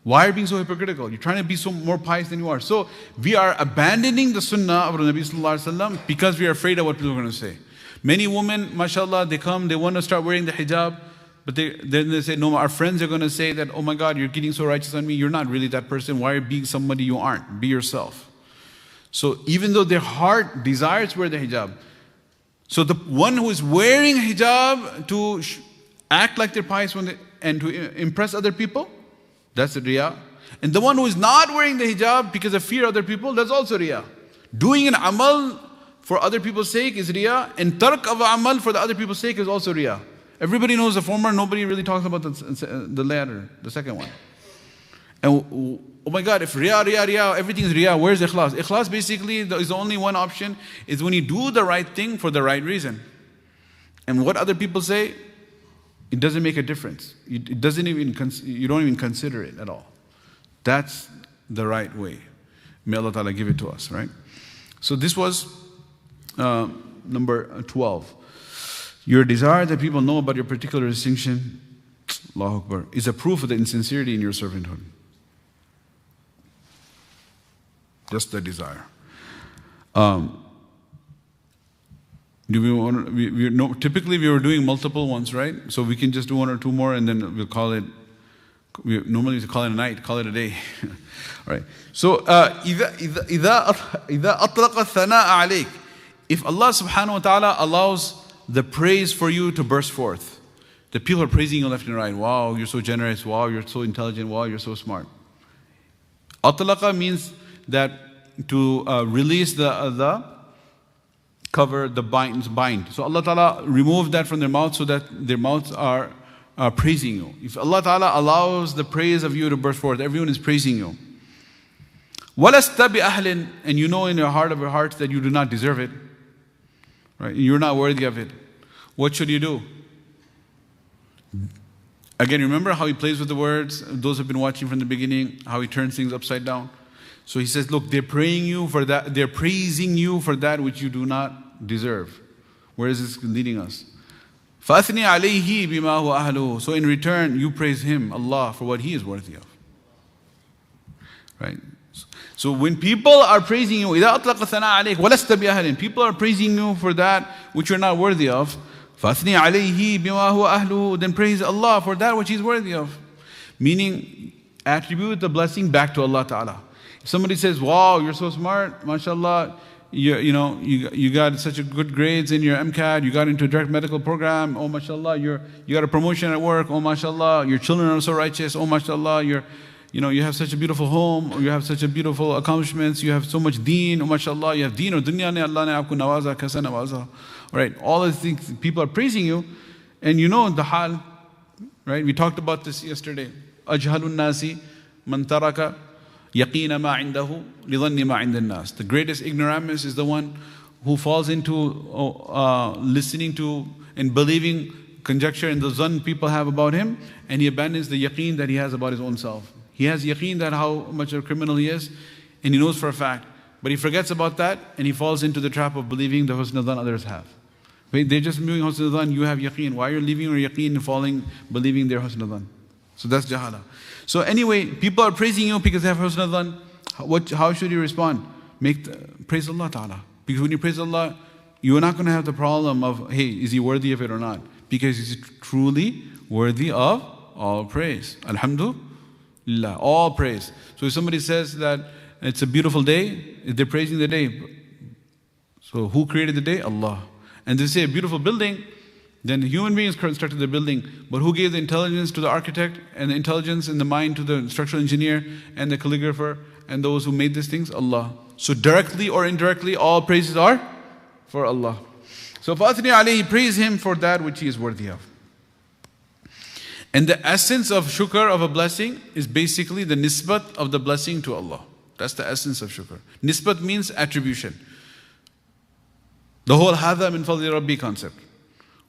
[SPEAKER 1] Why are you being so hypocritical? You're trying to be so more pious than you are. So we are abandoning the sunnah of Nabi sallallahu alaihi wasallam because we are afraid of what people are going to say. Many women, mashallah, they want to start wearing the hijab, but then they say, no, our friends are going to say that, oh my God, you're getting so righteous on me. You're not really that person. Why are you being somebody you aren't? Be yourself. So even though their heart desires to wear the hijab, so the one who is wearing hijab to act like they're pious and to impress other people, that's riya. And the one who is not wearing the hijab because of fear of other people, that's also riya. Doing an amal for other people's sake is riya, and tark of amal for the other people's sake is also riya. Everybody knows the former, nobody really talks about the latter, the second one. And oh my God, if riya, everything is riya, where's ikhlas? Ikhlas basically is the only one option, is when you do the right thing for the right reason. And what other people say, it doesn't make a difference. You don't even consider it at all. That's the right way. May Allah Ta'ala give it to us, right? So this was number 12. Your desire that people know about your particular distinction, Allahu Akbar, is a proof of the insincerity in your servanthood. Just the desire. Typically we were doing multiple ones, right? So we can just do one or two more and then we'll call it. We normally call it a night, call it a day. All right. So إذا أطلق الثناء عليك, if Allah subhanahu wa ta'ala allows the praise for you to burst forth, the people are praising you left and right. Wow, you're so generous. Wow, you're so intelligent. Wow, you're so smart. Atlaqa means that to release the cover, the bind. So Allah Ta'ala removed that from their mouths so that their mouths are praising you. If Allah Ta'ala allows the praise of you to burst forth, everyone is praising you. وَلَسْتَ بِأَهْلٍ, and you know in your heart of your hearts that you do not deserve it. Right? You're not worthy of it. What should you do? Again, remember how he plays with the words? Those who have been watching from the beginning, how he turns things upside down. So he says, look, they're praising you for that which you do not deserve. Where is this leading us? فَأَثْنِي عَلَيْهِ بِمَا هُوَ أَهْلُهُ. So in return, you praise Him, Allah, for what He is worthy of. Right? So when people are praising you, إِذَا أَطْلَقَ الثَّنَاءَ عَلَيْكَ وَلَسْتَ بِأَهْلٍ, people are praising you for that which you're not worthy of. فَأَثْنِي عَلَيْهِ بِمَا هُوَ أَهْلُهُ. Then praise Allah for that which He's worthy of. Meaning, attribute the blessing back to Allah Ta'ala. If somebody says, wow, you're so smart, mashallah, you got such a good grades in your MCAT, you got into a direct medical program, oh mashallah, you got a promotion at work, oh mashallah, your children are so righteous, oh mashallah, you have such a beautiful home, or you have such a beautiful accomplishments, you have so much deen, oh mashallah, you have deen or dunya ne Allah ne aapko nawaza, kaisa nawaza. Right, all these things, people are praising you, and you know the hal, right? We talked about this yesterday. Ajhalun nasi man taraka yaqina ma indahu lidhanni ma inda nas. The greatest ignoramus is the one who falls into listening to and believing conjecture and the zan people have about him, and he abandons the yaqeen that he has about his own self. He has yaqeen that how much of a criminal he is, and he knows for a fact. But he forgets about that, and he falls into the trap of believing the husn dhan others have. They're just moving husn dhan, you have yaqeen. Why are you leaving your yaqeen and falling, believing their husn dhan? So that's jahala. So anyway, people are praising you because they have husn dhan. How should you respond? Praise Allah Ta'ala. Because when you praise Allah, you are not going to have the problem of, hey, is He worthy of it or not? Because He's truly worthy of all praise. Alhamdulillah, all praise. So if somebody says that it's a beautiful day, they're praising the day. So who created the day? Allah. And they say a beautiful building, then human beings constructed the building. But who gave the intelligence to the architect, and the intelligence and the mind to the structural engineer and the calligrapher and those who made these things? Allah. So directly or indirectly, all praises are for Allah. So فَأَثْنِي عَلَيْهِ, praise Him for that which He is worthy of. And the essence of shukr, of a blessing, is basically the nisbat of the blessing to Allah. That's the essence of shukr. Nisbat means attribution. The whole hadha min fadli rabbi concept.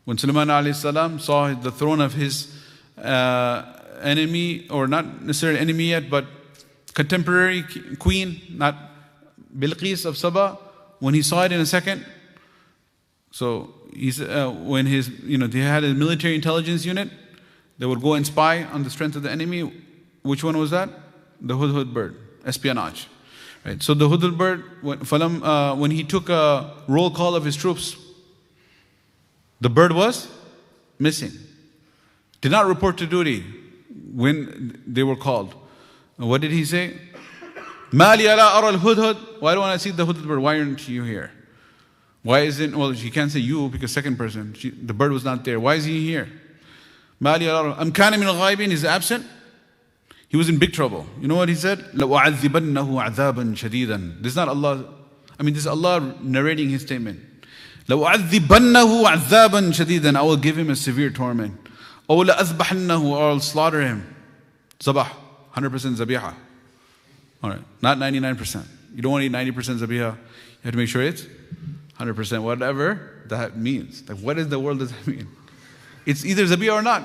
[SPEAKER 1] When Sulaiman alayhi salam saw the throne of his enemy, or not necessarily enemy yet, but contemporary queen, not Bilqis of Saba, when he saw it in a second, so when they had a military intelligence unit, they would go and spy on the strength of the enemy. Which one was that? The hudhud bird, espionage. Right. So the hudhud bird, when he took a roll call of his troops, the bird was missing. Did not report to duty when they were called. What did he say? Mali ala ara al-hudhud. Why don't I see the hudhud bird? Why aren't you here? Why isn't, well, she can't say you because second person. The bird was not there. Why is he here? Mali ala am kana min al-ghaibin, is absent. He was in big trouble. You know what he said? لَأُعَذِّبَنَّهُ عَذَابًا شَدِيدًا. This is not Allah. This is Allah narrating his statement. لَأُعَذِّبَنَّهُ عَذَابًا شَدِيدًا. I will give him a severe torment. أو لَأَذْبَحَنَّهُ, or I'll slaughter him. Zabah, 100% zabiha. Alright, not 99%. You don't want to eat 90% zabiha. You have to make sure it's 100%, whatever that means. Like, what in the world does that mean? It's either zabiha or not.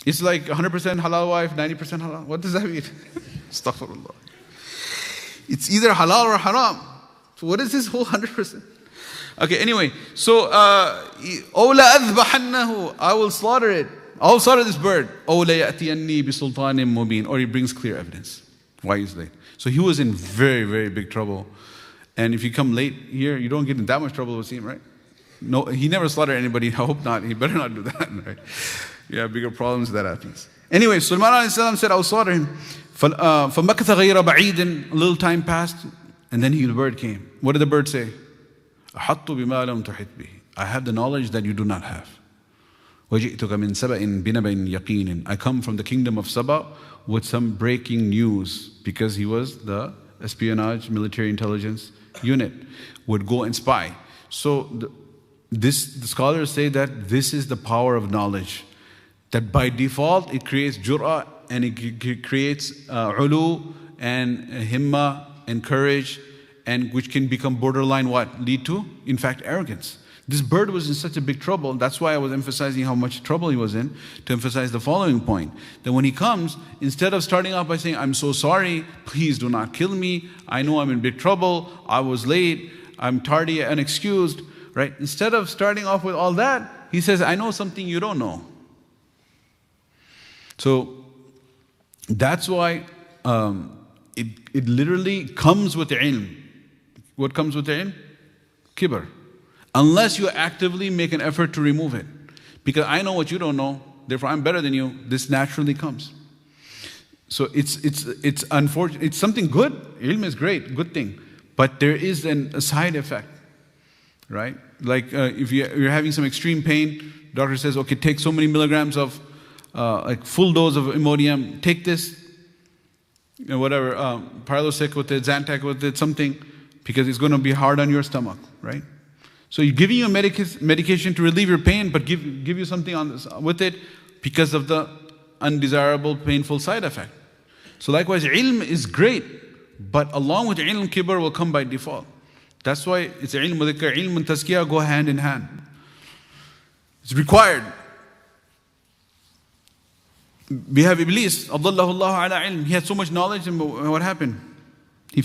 [SPEAKER 1] It's like 100% halal wife, 90% halal. What does that mean? Astaghfirullah. It's either halal or haram. So what is this whole 100%? Okay, anyway. So, أَوْ لَأَذْبَحَنَّهُ, I will slaughter it. I will slaughter this bird. أَوْ لَيَأْتِيَنِّي بِسُلْطَانٍ مُبِينٍ. Or he brings clear evidence. Why he's late. So he was in very, very big trouble. And if you come late here, you don't get in that much trouble with him, right? No, he never slaughtered anybody. I hope not. He better not do that, right? You have bigger problems if that happens. Anyway, Sulaiman alayhi salam said, I will slaughter him. فَمَكَثَ غَيْرَ بَعِيدٍ. A little time passed, and then the bird came. What did the bird say? أَحَطُّ بِمَا لَمْ تُحِطْ بِهِ. I have the knowledge that you do not have. وَجِئْتُكَ مِنْ سَبَإٍ بِنَبَإٍ يَقِينٍ. I come from the kingdom of Saba with some breaking news, because he was the espionage, military intelligence unit, would go and spy. So the scholars say that this is the power of knowledge. That by default it creates jur'ah, and it creates ulu and himma and courage, and which can become borderline what? Lead to, in fact, arrogance. This bird was in such a big trouble. That's why I was emphasizing how much trouble he was in, to emphasize the following point. That when he comes, instead of starting off by saying, I'm so sorry, please do not kill me, I know I'm in big trouble, I was late, I'm tardy and excused, right? Instead of starting off with all that, he says, I know something you don't know. So that's why it literally comes with ilm. What comes with ilm? Kibr. Unless you actively make an effort to remove it. Because I know what you don't know, therefore I'm better than you. This naturally comes. So it's unfortunate. It's something good. Ilm is great, good thing. But there is a side effect, right? Like if you're having some extreme pain, doctor says, okay, take so many milligrams of like full dose of Imodium, take this, whatever, Prilosec with it, Zantac with it, something, because it's going to be hard on your stomach, right? So you're giving you a medication to relieve your pain, but give you something with it because of the undesirable, painful side effect. So likewise, ilm is great, but along with ilm, kibr will come by default. That's why it's ilm wa dhikr, ilm and tazkiyah go hand in hand. It's required. We have Iblis, Abdullah ala ilm. He had so much knowledge, and what happened? He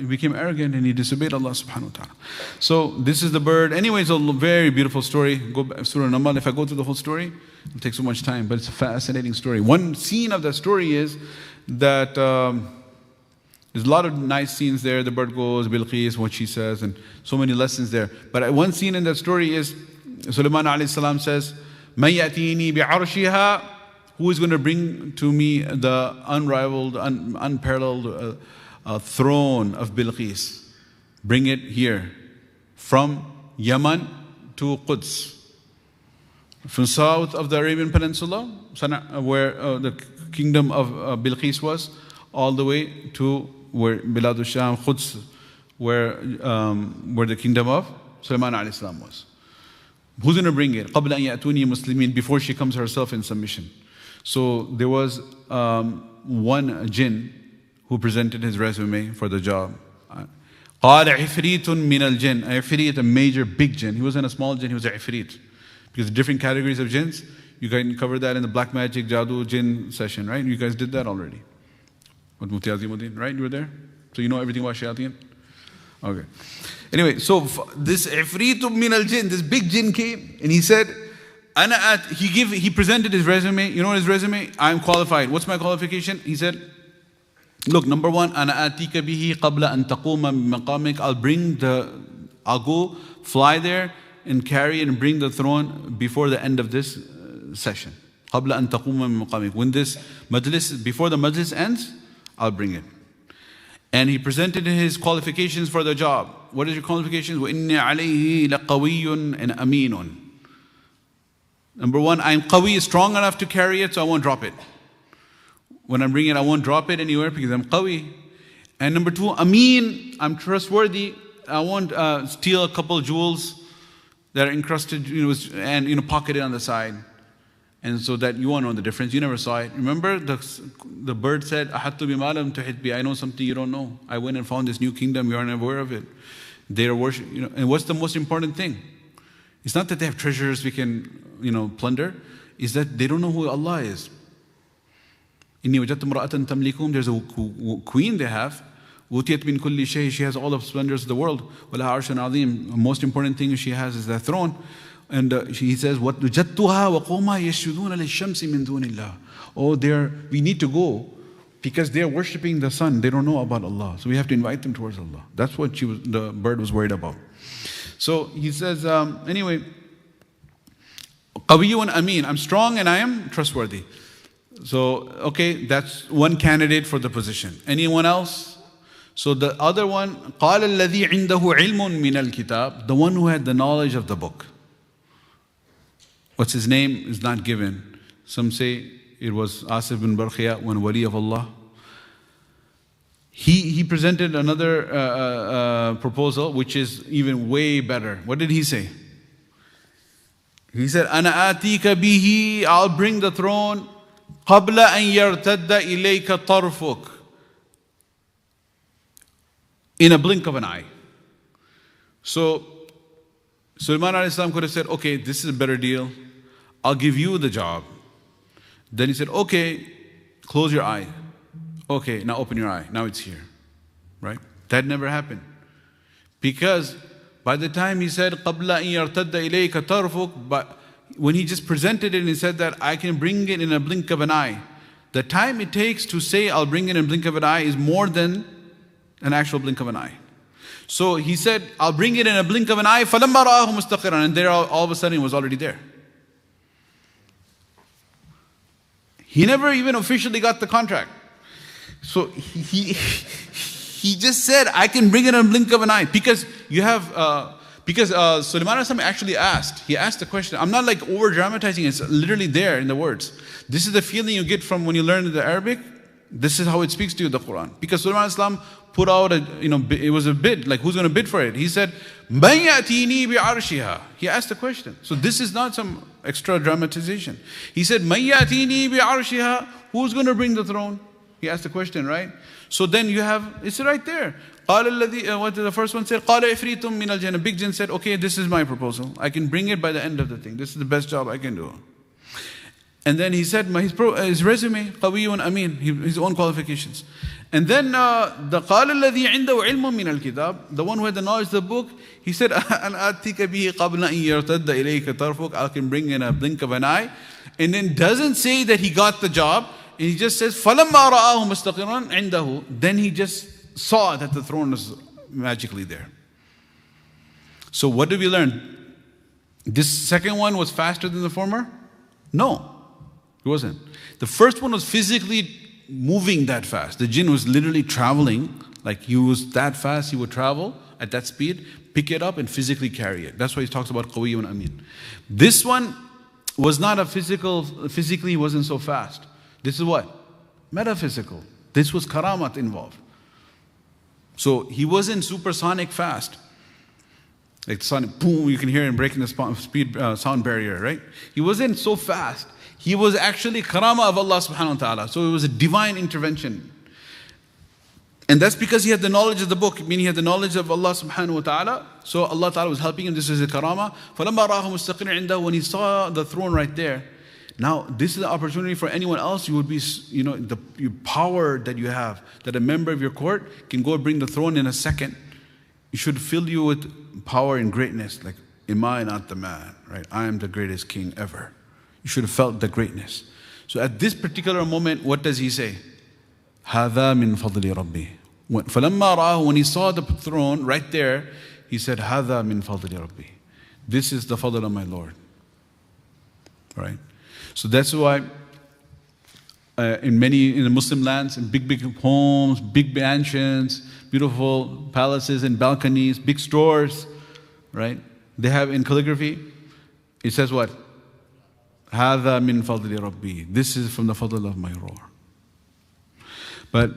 [SPEAKER 1] became arrogant and he disobeyed Allah subhanahu wa ta'ala. So this is the bird. Anyway, it's a very beautiful story. Go back to Surah Namal. If I go through the whole story, it'll take so much time, but it's a fascinating story. One scene of that story is that there's a lot of nice scenes there. The bird goes, Bilqis, what she says, and so many lessons there. But one scene in that story is Sulaiman alayhi salam says, "Man ya'tini bi'arshiha," who is going to bring to me the unrivaled, unparalleled throne of Bilqis? Bring it here. From Yemen to Quds. From south of the Arabian Peninsula, where the kingdom of Bilqis was, all the way to where Bilad al-Sham, Quds, where the kingdom of Sulaiman alayhi salam was. Who's going to bring it? قَبْلَ أَن يَأْتُونِي مُسْلِمِينَ, before she comes herself in submission. So there was one jinn who presented his resume for the job. قَالَ عِفْرِيتٌ مِّنَ الْجِنِّ. Ifrit, a major, big jinn. He wasn't a small jinn, he was a ifrit. Because different categories of jinns, you can cover that in the black magic, jadoo, jinn session, right? You guys did that already. With Mufti Azimuddin, right? You were there? So you know everything about shayateen? Okay. Anyway, so this ifritum min al-jinn, this big jinn came and he said, he presented his resume. You know his resume? I'm qualified. What's my qualification? He said, look, number one, ana atika bihi qabla an taquma min maqamik. I'll go fly there and carry and bring the throne before the end of this session. Qabla an taquma min maqamik. When this majlis, before the majlis ends, I'll bring it. And he presented his qualifications for the job. What is your qualifications? وَإِنِّي عَلَيْهِ لَقَوِيٌّ and أَمِينٌ. Number one, I'm qawi, strong enough to carry it, so I won't drop it. When I'm bringing it, I won't drop it anywhere because I'm qawi. And number two, ameen, I'm trustworthy. I won't steal a couple of jewels that are encrusted, and pocket it on the side. And so that you won't know the difference. You never saw it. Remember, the bird said, "Ahattu bima lam tuhit bi." I know something you don't know. I went and found this new kingdom. You aren't aware of it. They are worship. And what's the most important thing? It's not that they have treasures we can, plunder. It's that they don't know who Allah is. Inni wajadtu imra'atan tamlikum. There's a queen they have. Utiyat min kulli shay. She has all the splendors of the world. Walaha arshun azim. The most important thing she has is that throne. And he says, "What wajadtuha wa qawma yasjuduna lish-shamsi min dunillah." Oh, we need to go because they're worshipping the sun. They don't know about Allah, so we have to invite them towards Allah. That's what the bird was worried about. So he says, anyway, qawiyyun ameen. I'm strong and I am trustworthy. So okay, that's one candidate for the position. Anyone else? So the other one, قال الذي عنده علم من الكتاب, the one who had the knowledge of the book. What's his name is not given. Some say it was Asif bin Barkhiyat, one wali of Allah. He presented another proposal which is even way better. What did he say? He said, "Ana atika bihi," I'll bring the throne, qabla an yartadda ilayka tarfuk, in a blink of an eye. So Sulaiman alayhi salam could have said, "Okay, this is a better deal. I'll give you the job." Then he said, "Okay, close your eye. Okay, now open your eye. Now it's here." Right? That never happened. Because By the time he said, قَبْلَ أَن يَرْتَدَّ إِلَيْكَ طَرْفُكَ, but when he just presented it and he said that I can bring it in a blink of an eye, the time it takes to say I'll bring it in a blink of an eye is more than an actual blink of an eye. So he said, I'll bring it in a blink of an eye, فَلَمَّا رَآهُ مُسْتَقِرًا, and there all of a sudden it was already there. He never even officially got the contract. So he just said, I can bring it in a blink of an eye. Because you have, Sulaiman actually asked. He asked the question. I'm not like over dramatizing. It's literally there in the words. This is the feeling you get from when you learn the Arabic. This is how it speaks to you, the Quran. Because Sulaiman put out it was a bid, like who's going to bid for it? He said, مَنْ يَأْتِينِي بِعَرْشِهَا. He asked the question. So this is not some extra dramatization. He said, مَنْ يَأْتِينِي بِعَرْشِهَا. Who's going to bring the throne? He asked the question, right? So then you have, it's right there. قال الذي, what did the first one say? قال إفريت من الجن. Big jinn said, okay, this is my proposal. I can bring it by the end of the thing. This is the best job I can do. And then he said, his resume, قوي أمين, his own qualifications. And then the قال الذي عنده علم من الكتاب, the one who had the knowledge of the book, he said, أنا آتيك به قبل أن يرتد إليك طرفك. I can bring in a blink of an eye. And then doesn't say that he got the job. And he just says, فَلَمَّا رَآهُ مُسْتَقِرًا عِنْدَهُ. Then he just saw that the throne was magically there. So what did we learn? This second one was faster than the former? No, it wasn't. The first one was physically moving that fast. The jinn was literally traveling. Like he was that fast, he would travel at that speed, pick it up and physically carry it. That's why he talks about قَوِيٌّ أَمِينٌ. This one was not a physically he wasn't so fast. This is what? Metaphysical. This was karamat involved. So he wasn't supersonic fast. Like sonic, boom, you can hear him breaking the sound barrier, right? He wasn't so fast. He was actually karama of Allah subhanahu wa ta'ala. So it was a divine intervention. And that's because he had the knowledge of the book, meaning he had the knowledge of Allah subhanahu wa ta'ala. So Allah ta'ala was helping him. This is a karama. فَلَمَّا رَاهُ مُسْتَقِرًا عِنْدَهُ. When he saw the throne right there, now, this is the opportunity for anyone else. You would be, the power that you have, that a member of your court can go and bring the throne in a second. It should fill you with power and greatness. Like, am I not the man? Right? I am the greatest king ever. You should have felt the greatness. So at this particular moment, what does he say? هَذَا مِن فَضْلِ رَبِّي. فَلَمَّا رَآهُ. When he saw the throne right there, he said, هَذَا مِن فَضْلِ رَبِّي. This is the fadl of my Lord. Right? So that's why in the Muslim lands, in big homes, big mansions, beautiful palaces and balconies, big stores, right? They have in calligraphy, it says what? هَذَا مِن فَضْلِ رَبِّي. This is from the fadl of my Lord. But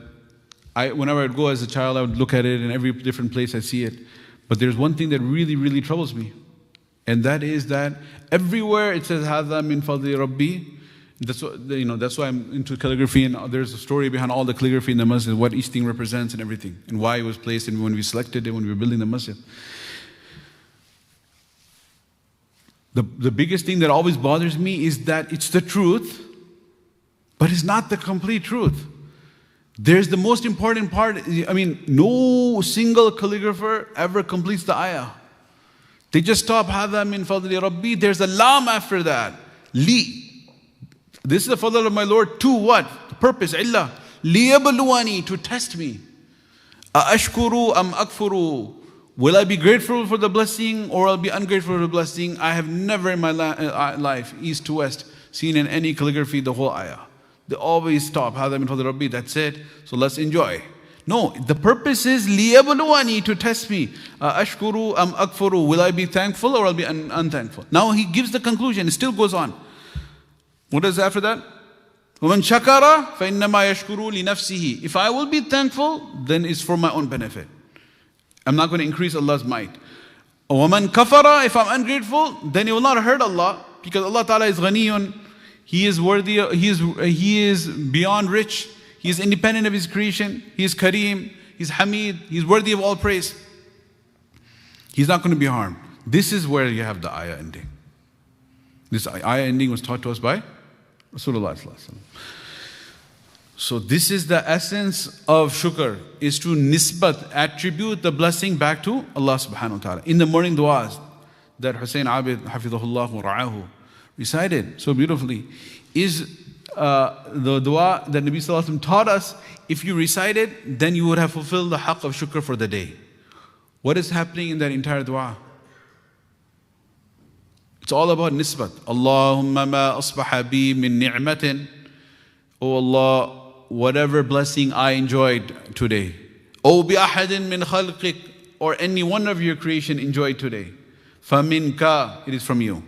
[SPEAKER 1] whenever I'd go as a child, I would look at it in every different place I see it. But there's one thing that really, really troubles me. And that is that everywhere it says هَذَا مِن فَضْلِ رَبِّي. That's why I'm into calligraphy, and there's a story behind all the calligraphy in the masjid, what each thing represents and everything, and why it was placed, and when we selected it, when we were building the masjid. The biggest thing that always bothers me is that it's the truth, but it's not the complete truth. There's the most important part. No single calligrapher ever completes the ayah. They just stop هَذَا مِن فَضْلِ رَبِّي. There's a lam after that. Li. This is the fadl of my Lord. To what? The purpose. Illah. لِيَبْلُوَنِي. To test me. أَأَشْكُرُ أَمْ أَكْفُرُ. Will I be grateful for the blessing or I'll be ungrateful for the blessing? I have never in my life, east to west, seen in any calligraphy the whole ayah. They always stop. هَذَا مِن فَضْلِ رَبِّي. That's it. So let's enjoy. No, the purpose is لِيَبْلُوَنِي. To test me. أَشْكُرُ أَمْ أَكْفُرُ. Will I be thankful or I'll be unthankful? Now he gives the conclusion. It still goes on. What is after that? وَمَنْ شَكَرَ فَإِنَّمَا يَشْكُرُ لِنَفْسِهِ. If I will be thankful, then it's for my own benefit. I'm not going to increase Allah's might. وَمَنْ كَفَرَ. If I'm ungrateful, then it will not hurt Allah, because Allah Ta'ala is ghaniyun. He is worthy, He is beyond rich. He is independent of His creation. He is Kareem. He is Hamid. He is worthy of all praise. He's not going to be harmed. This is where you have the ayah ending. This ayah ending was taught to us by Rasulullah. So this is the essence of shukr, is to nisbat, attribute the blessing back to Allah subhanahu wa ta'ala. In the morning du'as that Hussein Abid, hafidhahullah wa ra'ahu, recited so beautifully, is the dua that Nabi Sallallahu Alaihi Wasallam taught us. If you recite it, then you would have fulfilled the haqq of shukr for the day. What is happening in that entire dua? It's all about nisbat. Allahumma ma asbaha bi min ni'matin. Oh Allah, whatever blessing I enjoyed today. Oh bi ahadin min khalqik, or any one of your creation enjoyed today. Faminka, it is from you.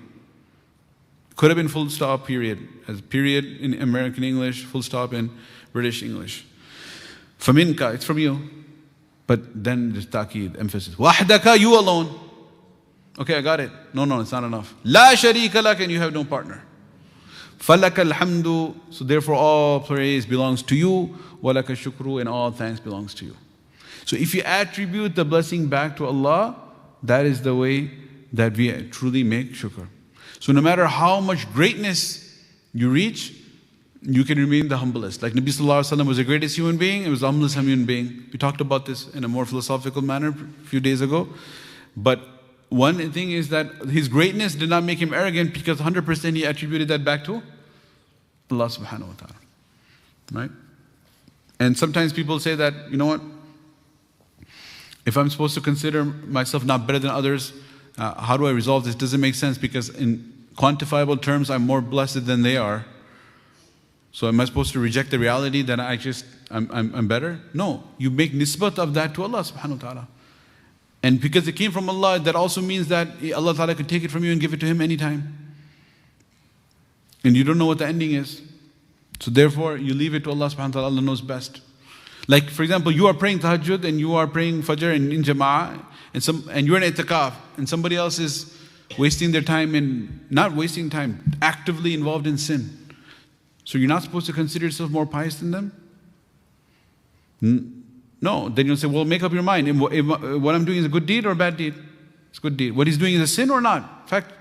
[SPEAKER 1] Could have been full stop, period. As period in American English, full stop in British English. Faminka, it's from you. But then there's ta'keed, emphasis. Wahdaka, you alone. Okay, I got it. No, it's not enough. La sharika lak, and you have no partner. Falaka alhamdu, so therefore all praise belongs to you. Walaka shukru, and all thanks belongs to you. So if you attribute the blessing back to Allah, that is the way that we truly make shukr. So no matter how much greatness you reach, you can remain the humblest. Like Nabi Sallallahu Alaihi Wasallam was the greatest human being, it was the humblest human being. We talked about this in a more philosophical manner a few days ago. But one thing is that his greatness did not make him arrogant, because 100% he attributed that back to Allah subhanahu wa ta'ala. Right? And sometimes people say that, you know what, if I'm supposed to consider myself not better than others, how do I resolve this? Doesn't make sense, because in quantifiable terms I'm more blessed than they are. So am I supposed to reject the reality that I'm better? No, you make nisbat of that to Allah subhanahu wa ta'ala. And because it came from Allah, that also means that Allah ta'ala could take it from you and give it to Him anytime. And you don't know what the ending is. So therefore, you leave it to Allah subhanahu wa ta'ala. Allah knows best. Like, for example, you are praying tahajjud and you are praying fajr and in jama'ah, and you're in itikaf, and somebody else is wasting their time not wasting time, actively involved in sin. So you're not supposed to consider yourself more pious than them? No, then you'll say, well, make up your mind. What I'm doing is a good deed or a bad deed? It's a good deed. What he's doing is a sin or not? In fact,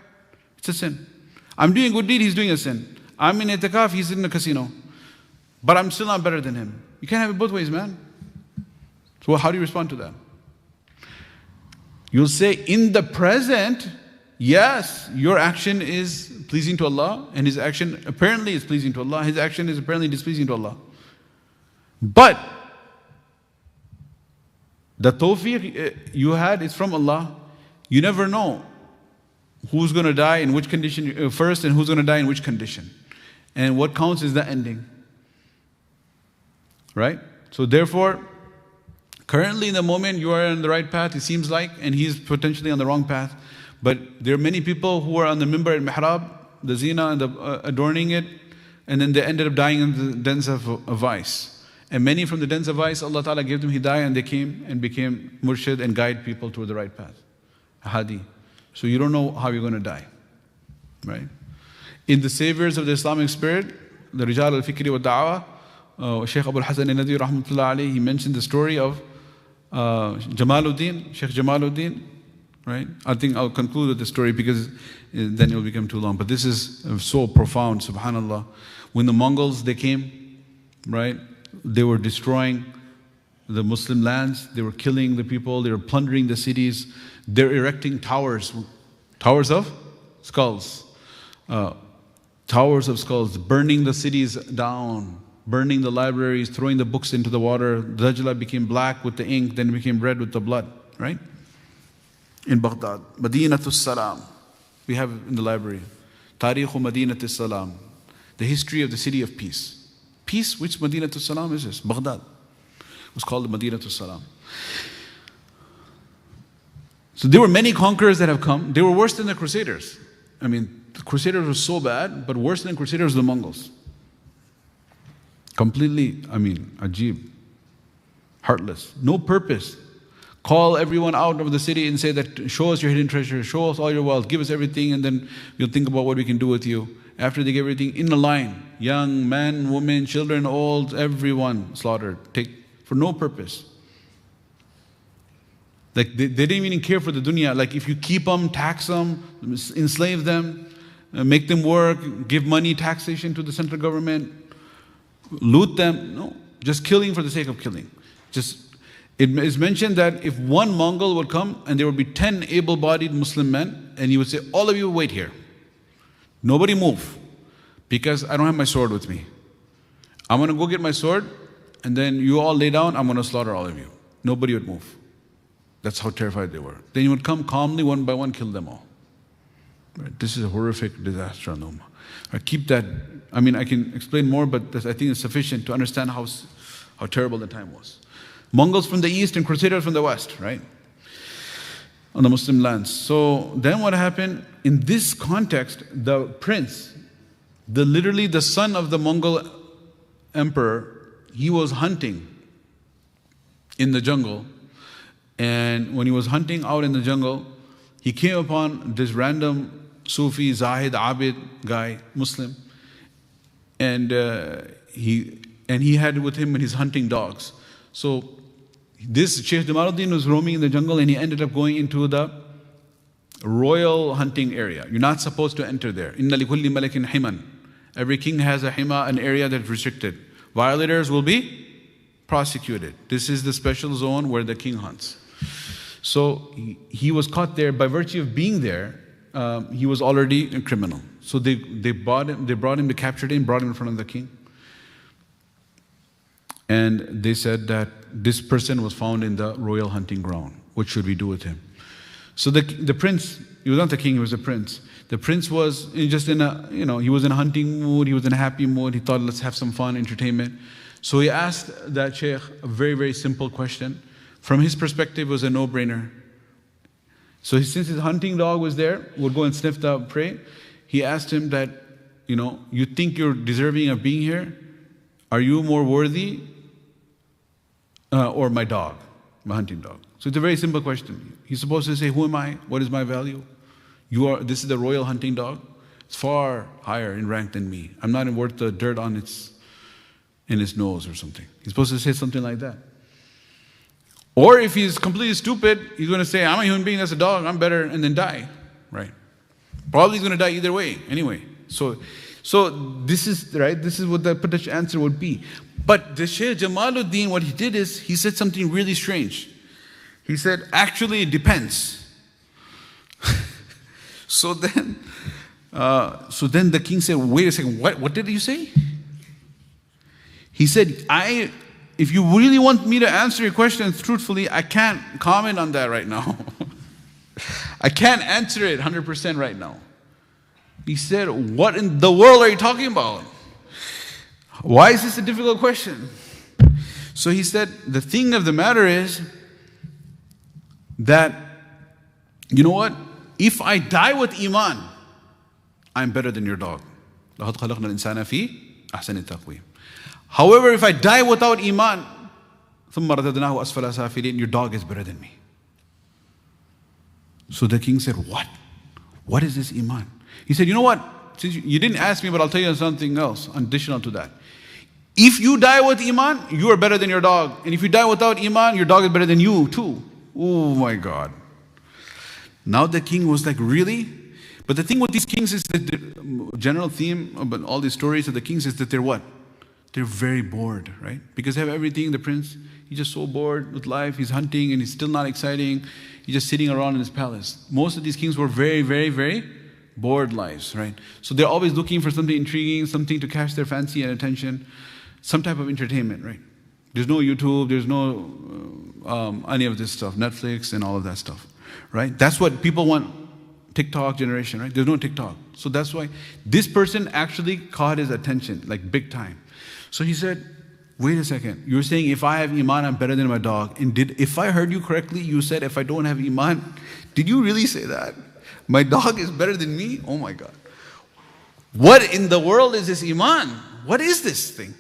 [SPEAKER 1] it's a sin. I'm doing a good deed, he's doing a sin. I'm in itikaf, he's in a casino. But I'm still not better than him. You can't have it both ways, man. So how do you respond to that? You'll say, in the present, yes, your action is pleasing to Allah, and his action apparently is pleasing to Allah. His action is apparently displeasing to Allah. But the tawfiq you had is from Allah. You never know who's going to die in which condition first, and who's going to die in which condition. And what counts is the ending. Right? So therefore, currently in the moment you are on the right path, it seems like, and he's potentially on the wrong path. But there are many people who are on the mimbar and mihrab, the zina and the adorning it, and then they ended up dying in the dens of vice. And many from the dens of vice, Allah Ta'ala gave them hidayah, and they came and became murshid and guide people toward the right path. Hadi. So you don't know how you're going to die. Right? In the saviors of the Islamic spirit, the Rijal al-Fikri wa Da'wah, Shaykh Abul Hasan al-Nadwi rahmatullah alayhi, he mentioned the story of Jamaludin, Shaykh Jamaludin. Right? I think I'll conclude with the story, because then it will become too long. But this is so profound, subhanallah. When the Mongols, they came, right? They were destroying the Muslim lands. They were killing the people. They were plundering the cities. They're erecting towers. Towers of skulls. Towers of skulls. Burning the cities down. Burning the libraries. Throwing the books into the water. The Dajjal became black with the ink. Then it became red with the blood. Right? In Baghdad. Madinatul Salam. We have in the library. Tarikhu Madinatul Salam. The history of the city of peace. Peace, which Madinatul Salam is this? Baghdad. It was called the Madinatul Salam. So there were many conquerors that have come. They were worse than the Crusaders. I mean, the Crusaders were so bad, but worse than Crusaders were the Mongols. Completely, ajib. Heartless. No purpose. Call everyone out of the city and say that, show us your hidden treasure, show us all your wealth, give us everything, and then we'll think about what we can do with you. After they give everything, in a line, young men, women, children, old, everyone slaughtered, for no purpose. Like they didn't even care for the dunya. Like if you keep them, tax them, enslave them, make them work, give money, taxation to the central government, loot them. No, just killing for the sake of killing. It is mentioned that if one Mongol would come and there would be 10 able-bodied Muslim men, and he would say, all of you wait here. Nobody move, because I don't have my sword with me. I'm going to go get my sword, and then you all lay down, I'm going to slaughter all of you. Nobody would move. That's how terrified they were. Then he would come calmly, one by one, kill them all. Right? This is a horrific disaster on the Ummah. Right? Keep that. I mean, I can explain more, but I think it's sufficient to understand how terrible the time was. Mongols from the east and Crusaders from the west, right? On the Muslim lands. So then what happened? In this context, the prince, literally the son of the Mongol emperor, he was hunting in the jungle. And when he was hunting out in the jungle, he came upon this random Sufi, Zahid, Abid guy, Muslim. And he had with him his hunting dogs. So this Sheikh Jamaludin was roaming in the jungle, and he ended up going into the royal hunting area. You're not supposed to enter there. Inna likulli malakin himan. Every king has a hima, an area that's restricted. Violators will be prosecuted. This is the special zone where the king hunts. So he was caught there. By virtue of being there, he was already a criminal. So they brought him, they captured him, brought him in front of the king. And they said that this person was found in the royal hunting ground. What should we do with him? So the prince, he was not the king, he was a prince. The prince was just he was in a hunting mood, he was in a happy mood. He thought, let's have some fun, entertainment. So he asked that sheikh a very, very simple question. From his perspective, it was a no-brainer. So since his hunting dog was there, would go and sniff the prey, he asked him that, you think you're deserving of being here? Are you more worthy or my dog, my hunting dog? So it's a very simple question. He's supposed to say, who am I? What is my value? This is the royal hunting dog. It's far higher in rank than me. I'm not worth the dirt in its nose or something. He's supposed to say something like that. Or if he's completely stupid, he's going to say, I'm a human being, that's a dog, I'm better, and then die. Right? Probably he's going to die either way, anyway. So this is right. This is what the potential answer would be. But the Shaykh Jamaluddin, what he did is, he said something really strange. He said, actually, it depends. So then the king said, wait a second, what did you say? He said, if you really want me to answer your questions truthfully, I can't comment on that right now. I can't answer it 100% right now. He said, what in the world are you talking about? Why is this a difficult question? So he said, the thing of the matter is that, you know what? If I die with Iman, I'm better than your dog. However, if I die without Iman, your dog is better than me. So the king said, what? What is this Iman? He said, you know what? Since you didn't ask me, but I'll tell you something else additional to that. If you die with Iman, you are better than your dog. And if you die without Iman, your dog is better than you too. Oh my God. Now the king was like, really? But the thing with these kings is that the general theme about all these stories of the kings is that they're what? They're very bored, right? Because they have everything, the prince, he's just so bored with life. He's hunting and he's still not exciting. He's just sitting around in his palace. Most of these kings were very, very, very bored lives, right? So they're always looking for something intriguing, something to catch their fancy and attention, some type of entertainment, right? There's no YouTube, there's no any of this stuff, Netflix and all of that stuff, right? That's what people want, TikTok generation, right? There's no TikTok. So that's why this person actually caught his attention, like big time. So he said, wait a second, you're saying if I have Iman, I'm better than my dog. And if I heard you correctly, you said if I don't have Iman, did you really say that? My dog is better than me? Oh my God. What in the world is this Iman? What is this thing?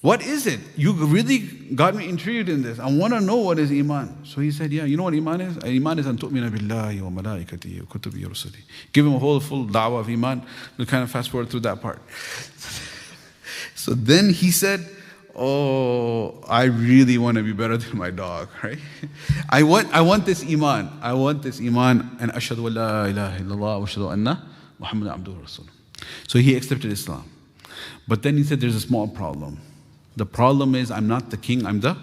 [SPEAKER 1] What is it? You really got me intrigued in this. I want to know what is Iman. So he said, yeah, you know what Iman is? Iman is an tu'mina billahi wa malaikatihi wa kutubihi wa rusulihi. Give him a whole full da'wah of Iman. We'll kind of fast forward through that part. So then he said, oh, I really want to be better than my dog, right? I want this Iman. I want this Iman. And ashhadu wa la ilaha illallah wa ashhadu anna Muhammadan abduhu rasul. So he accepted Islam. But then he said, there's a small problem. The problem is I'm not the king, I'm the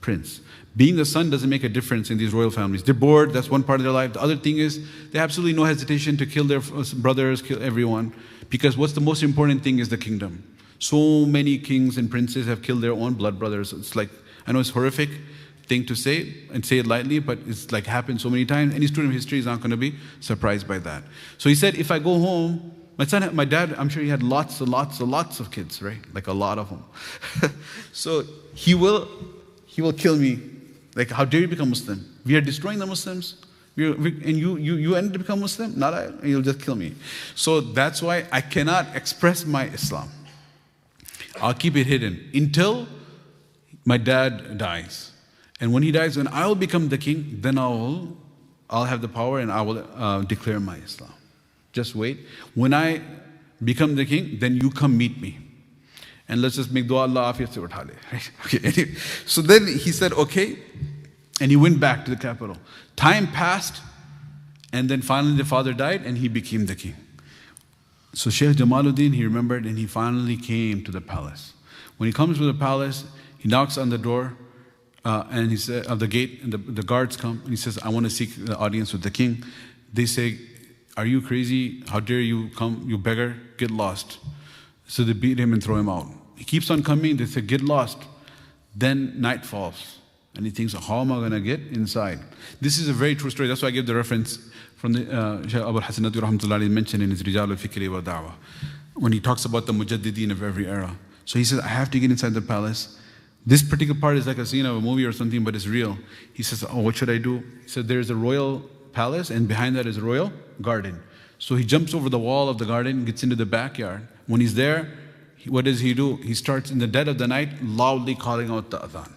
[SPEAKER 1] prince. Being the son doesn't make a difference in these royal families. They're bored, that's one part of their life. The other thing is, they have absolutely no hesitation to kill their brothers, kill everyone. Because what's the most important thing is the kingdom. So many kings and princes have killed their own blood brothers. It's like, I know it's horrific thing to say, and say it lightly, but it's like happened so many times. Any student of history is not going to be surprised by that. So he said, if I go home, my dad, I'm sure he had lots of kids, right? Like a lot of them. So he will kill me. Like, how dare you become Muslim? We are destroying the Muslims. And you ended to become Muslim? Not I. You'll just kill me. So that's why I cannot express my Islam. I'll keep it hidden until my dad dies. And when he dies, when I will become the king, then I'll have the power and I will declare my Islam. Just wait. When I become the king, then you come meet me. And let's just make dua Allah afiyat se utha le. Okay. Anyway, so then he said, okay. And he went back to the capital. Time passed. And then finally the father died and he became the king. So Sheikh Jamaludin, he remembered, and he finally came to the palace. When he comes to the palace, he knocks on the door and he said, of the gate, and the guards come, and he says, I want to seek the audience with the king. They say, are you crazy? How dare you come, you beggar? Get lost. So they beat him and throw him out. He keeps on coming. They say, get lost. Then night falls. And he thinks, how am I going to get inside? This is a very true story. That's why I gave the reference from the Shaykh Abu al-Hasan Nadwi rahmatullahi mentioned in his Rijal al-Fikri wa Da'wah, when he talks about the Mujaddidin of every era. So he says, I have to get inside the palace. This particular part is like a scene of a movie or something, but it's real. He says, oh, what should I do? He said, there's a royal palace, and behind that is a royal garden. So he jumps over the wall of the garden, gets into the backyard. When he's there, what does he do? He starts in the dead of the night loudly calling out the adhan.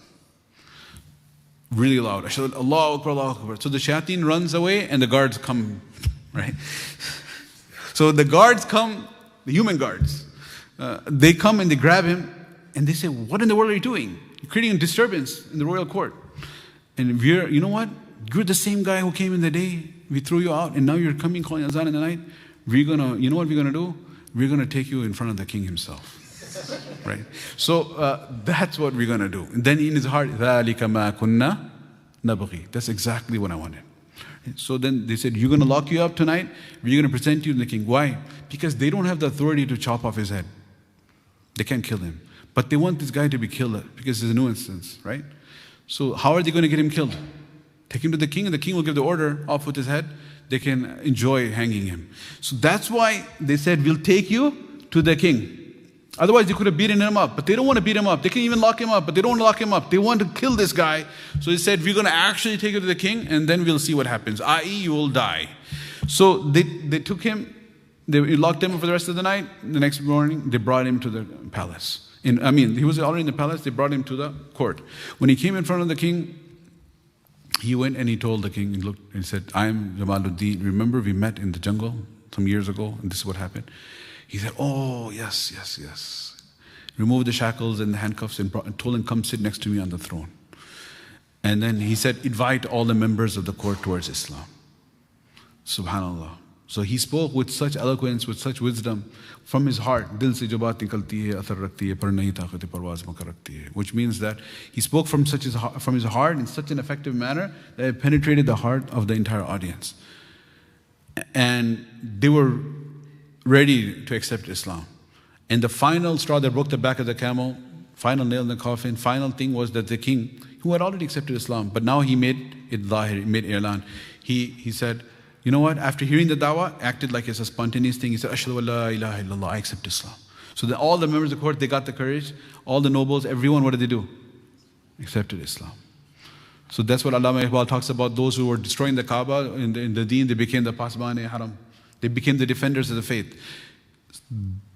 [SPEAKER 1] Really loud. Ashhadu Allahu Akbar, Allahu Akbar. So the shayateen runs away and the guards come, right? So the guards come, the human guards, they come and they grab him and they say, what in the world are you doing? You're creating a disturbance in the royal court. And you know what? You're the same guy who came in the day, we threw you out, and now you're coming calling azan in the night. You know what we're going to do? We're going to take you in front of the king himself. Right? So that's what we're going to do. And then in his heart, ذَلِكَ مَا كُنَّا نَبْغِي. That's exactly what I wanted. So then they said, you're going to lock you up tonight, we're going to present you to the king. Why? Because they don't have the authority to chop off his head. They can't kill him. But they want this guy to be killed because there's a new instance, right? So how are they going to get him killed? Take him to the king, and the king will give the order, off with his head. They can enjoy hanging him. So that's why they said, we'll take you to the king. Otherwise, they could have beaten him up. But they don't want to beat him up. They can even lock him up, but they don't want to lock him up. They want to kill this guy. So they said, we're going to actually take you to the king, and then we'll see what happens. I.e., you will die. So they took him, they locked him for the rest of the night. The next morning, they brought him to the palace. He was already in the palace. They brought him to the court. When he came in front of the king, he went and he told the king, he looked and he said, I am Jamaluddin. Remember we met in the jungle some years ago, and this is what happened. He said, oh, yes. Removed the shackles and the handcuffs and told him, come sit next to me on the throne. And then he said, invite all the members of the court towards Islam. Subhanallah. So he spoke with such eloquence, with such wisdom from his heart. Dil se jo baat nikalti hai, athar rakhti hai, par nahi taqat parwaaz makar rakhti hai. Which means that he spoke from his heart in such an effective manner that it penetrated the heart of the entire audience. And they were ready to accept Islam. And the final straw that broke the back of the camel, final nail in the coffin, final thing was that the king, who had already accepted Islam, but now he made it zahir, he made i'lan. He said, you know what, after hearing the da'wah, acted like it's a spontaneous thing. He said, Ashhadu an la ilaha illallah, I accept Islam. So then all the members of the court, they got the courage. All the nobles, everyone, what did they do? Accepted Islam. So that's what Allama Iqbal talks about, those who were destroying the Kaaba in the deen, they became the Pasbane-e-Haram. They became the defenders of the faith.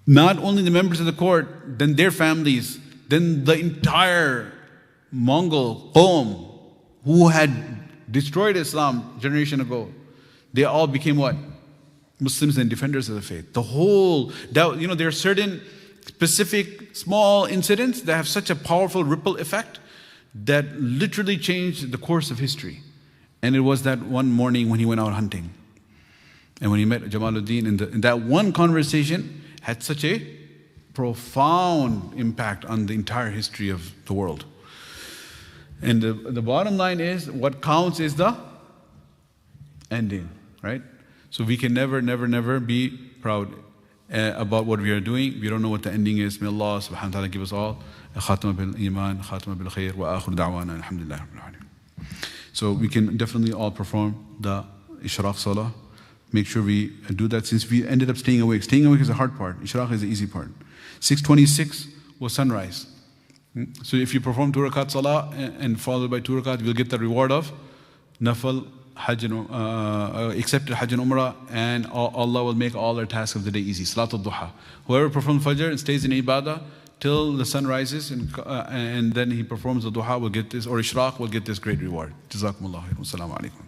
[SPEAKER 1] Not only the members of the court, then their families, then the entire Mongol Qawm who had destroyed Islam generation ago, they all became what? Muslims and defenders of the faith. There are certain specific small incidents that have such a powerful ripple effect that literally changed the course of history. And it was that one morning when he went out hunting. And when he met Jamaluddin, in that one conversation had such a profound impact on the entire history of the world. And the bottom line is, what counts is the ending, right? So we can never, never, never be proud about what we are doing. We don't know what the ending is. May Allah subhanahu wa ta'ala give us all a khatma bil iman, khatma bil khair, wa akhir da'wana, alhamdulillah rabbil alamin. So we can definitely all perform the Ishraq Salah. Make sure we do that, since we ended up staying awake. Staying awake is the hard part. Ishraq is the easy part. 6:26 was sunrise. So if you perform 2 rakat Salah and followed by 2 rakat, you'll get the reward of Nafal, Hajj, accepted Hajj and Umrah, and Allah will make all our tasks of the day easy. Salatul Duha. Whoever performs Fajr and stays in Ibadah till the sun rises and then he performs the Duha will get this, or Ishraq will get this great reward. Jazakumullahu Khairan. Assalamu alaikum.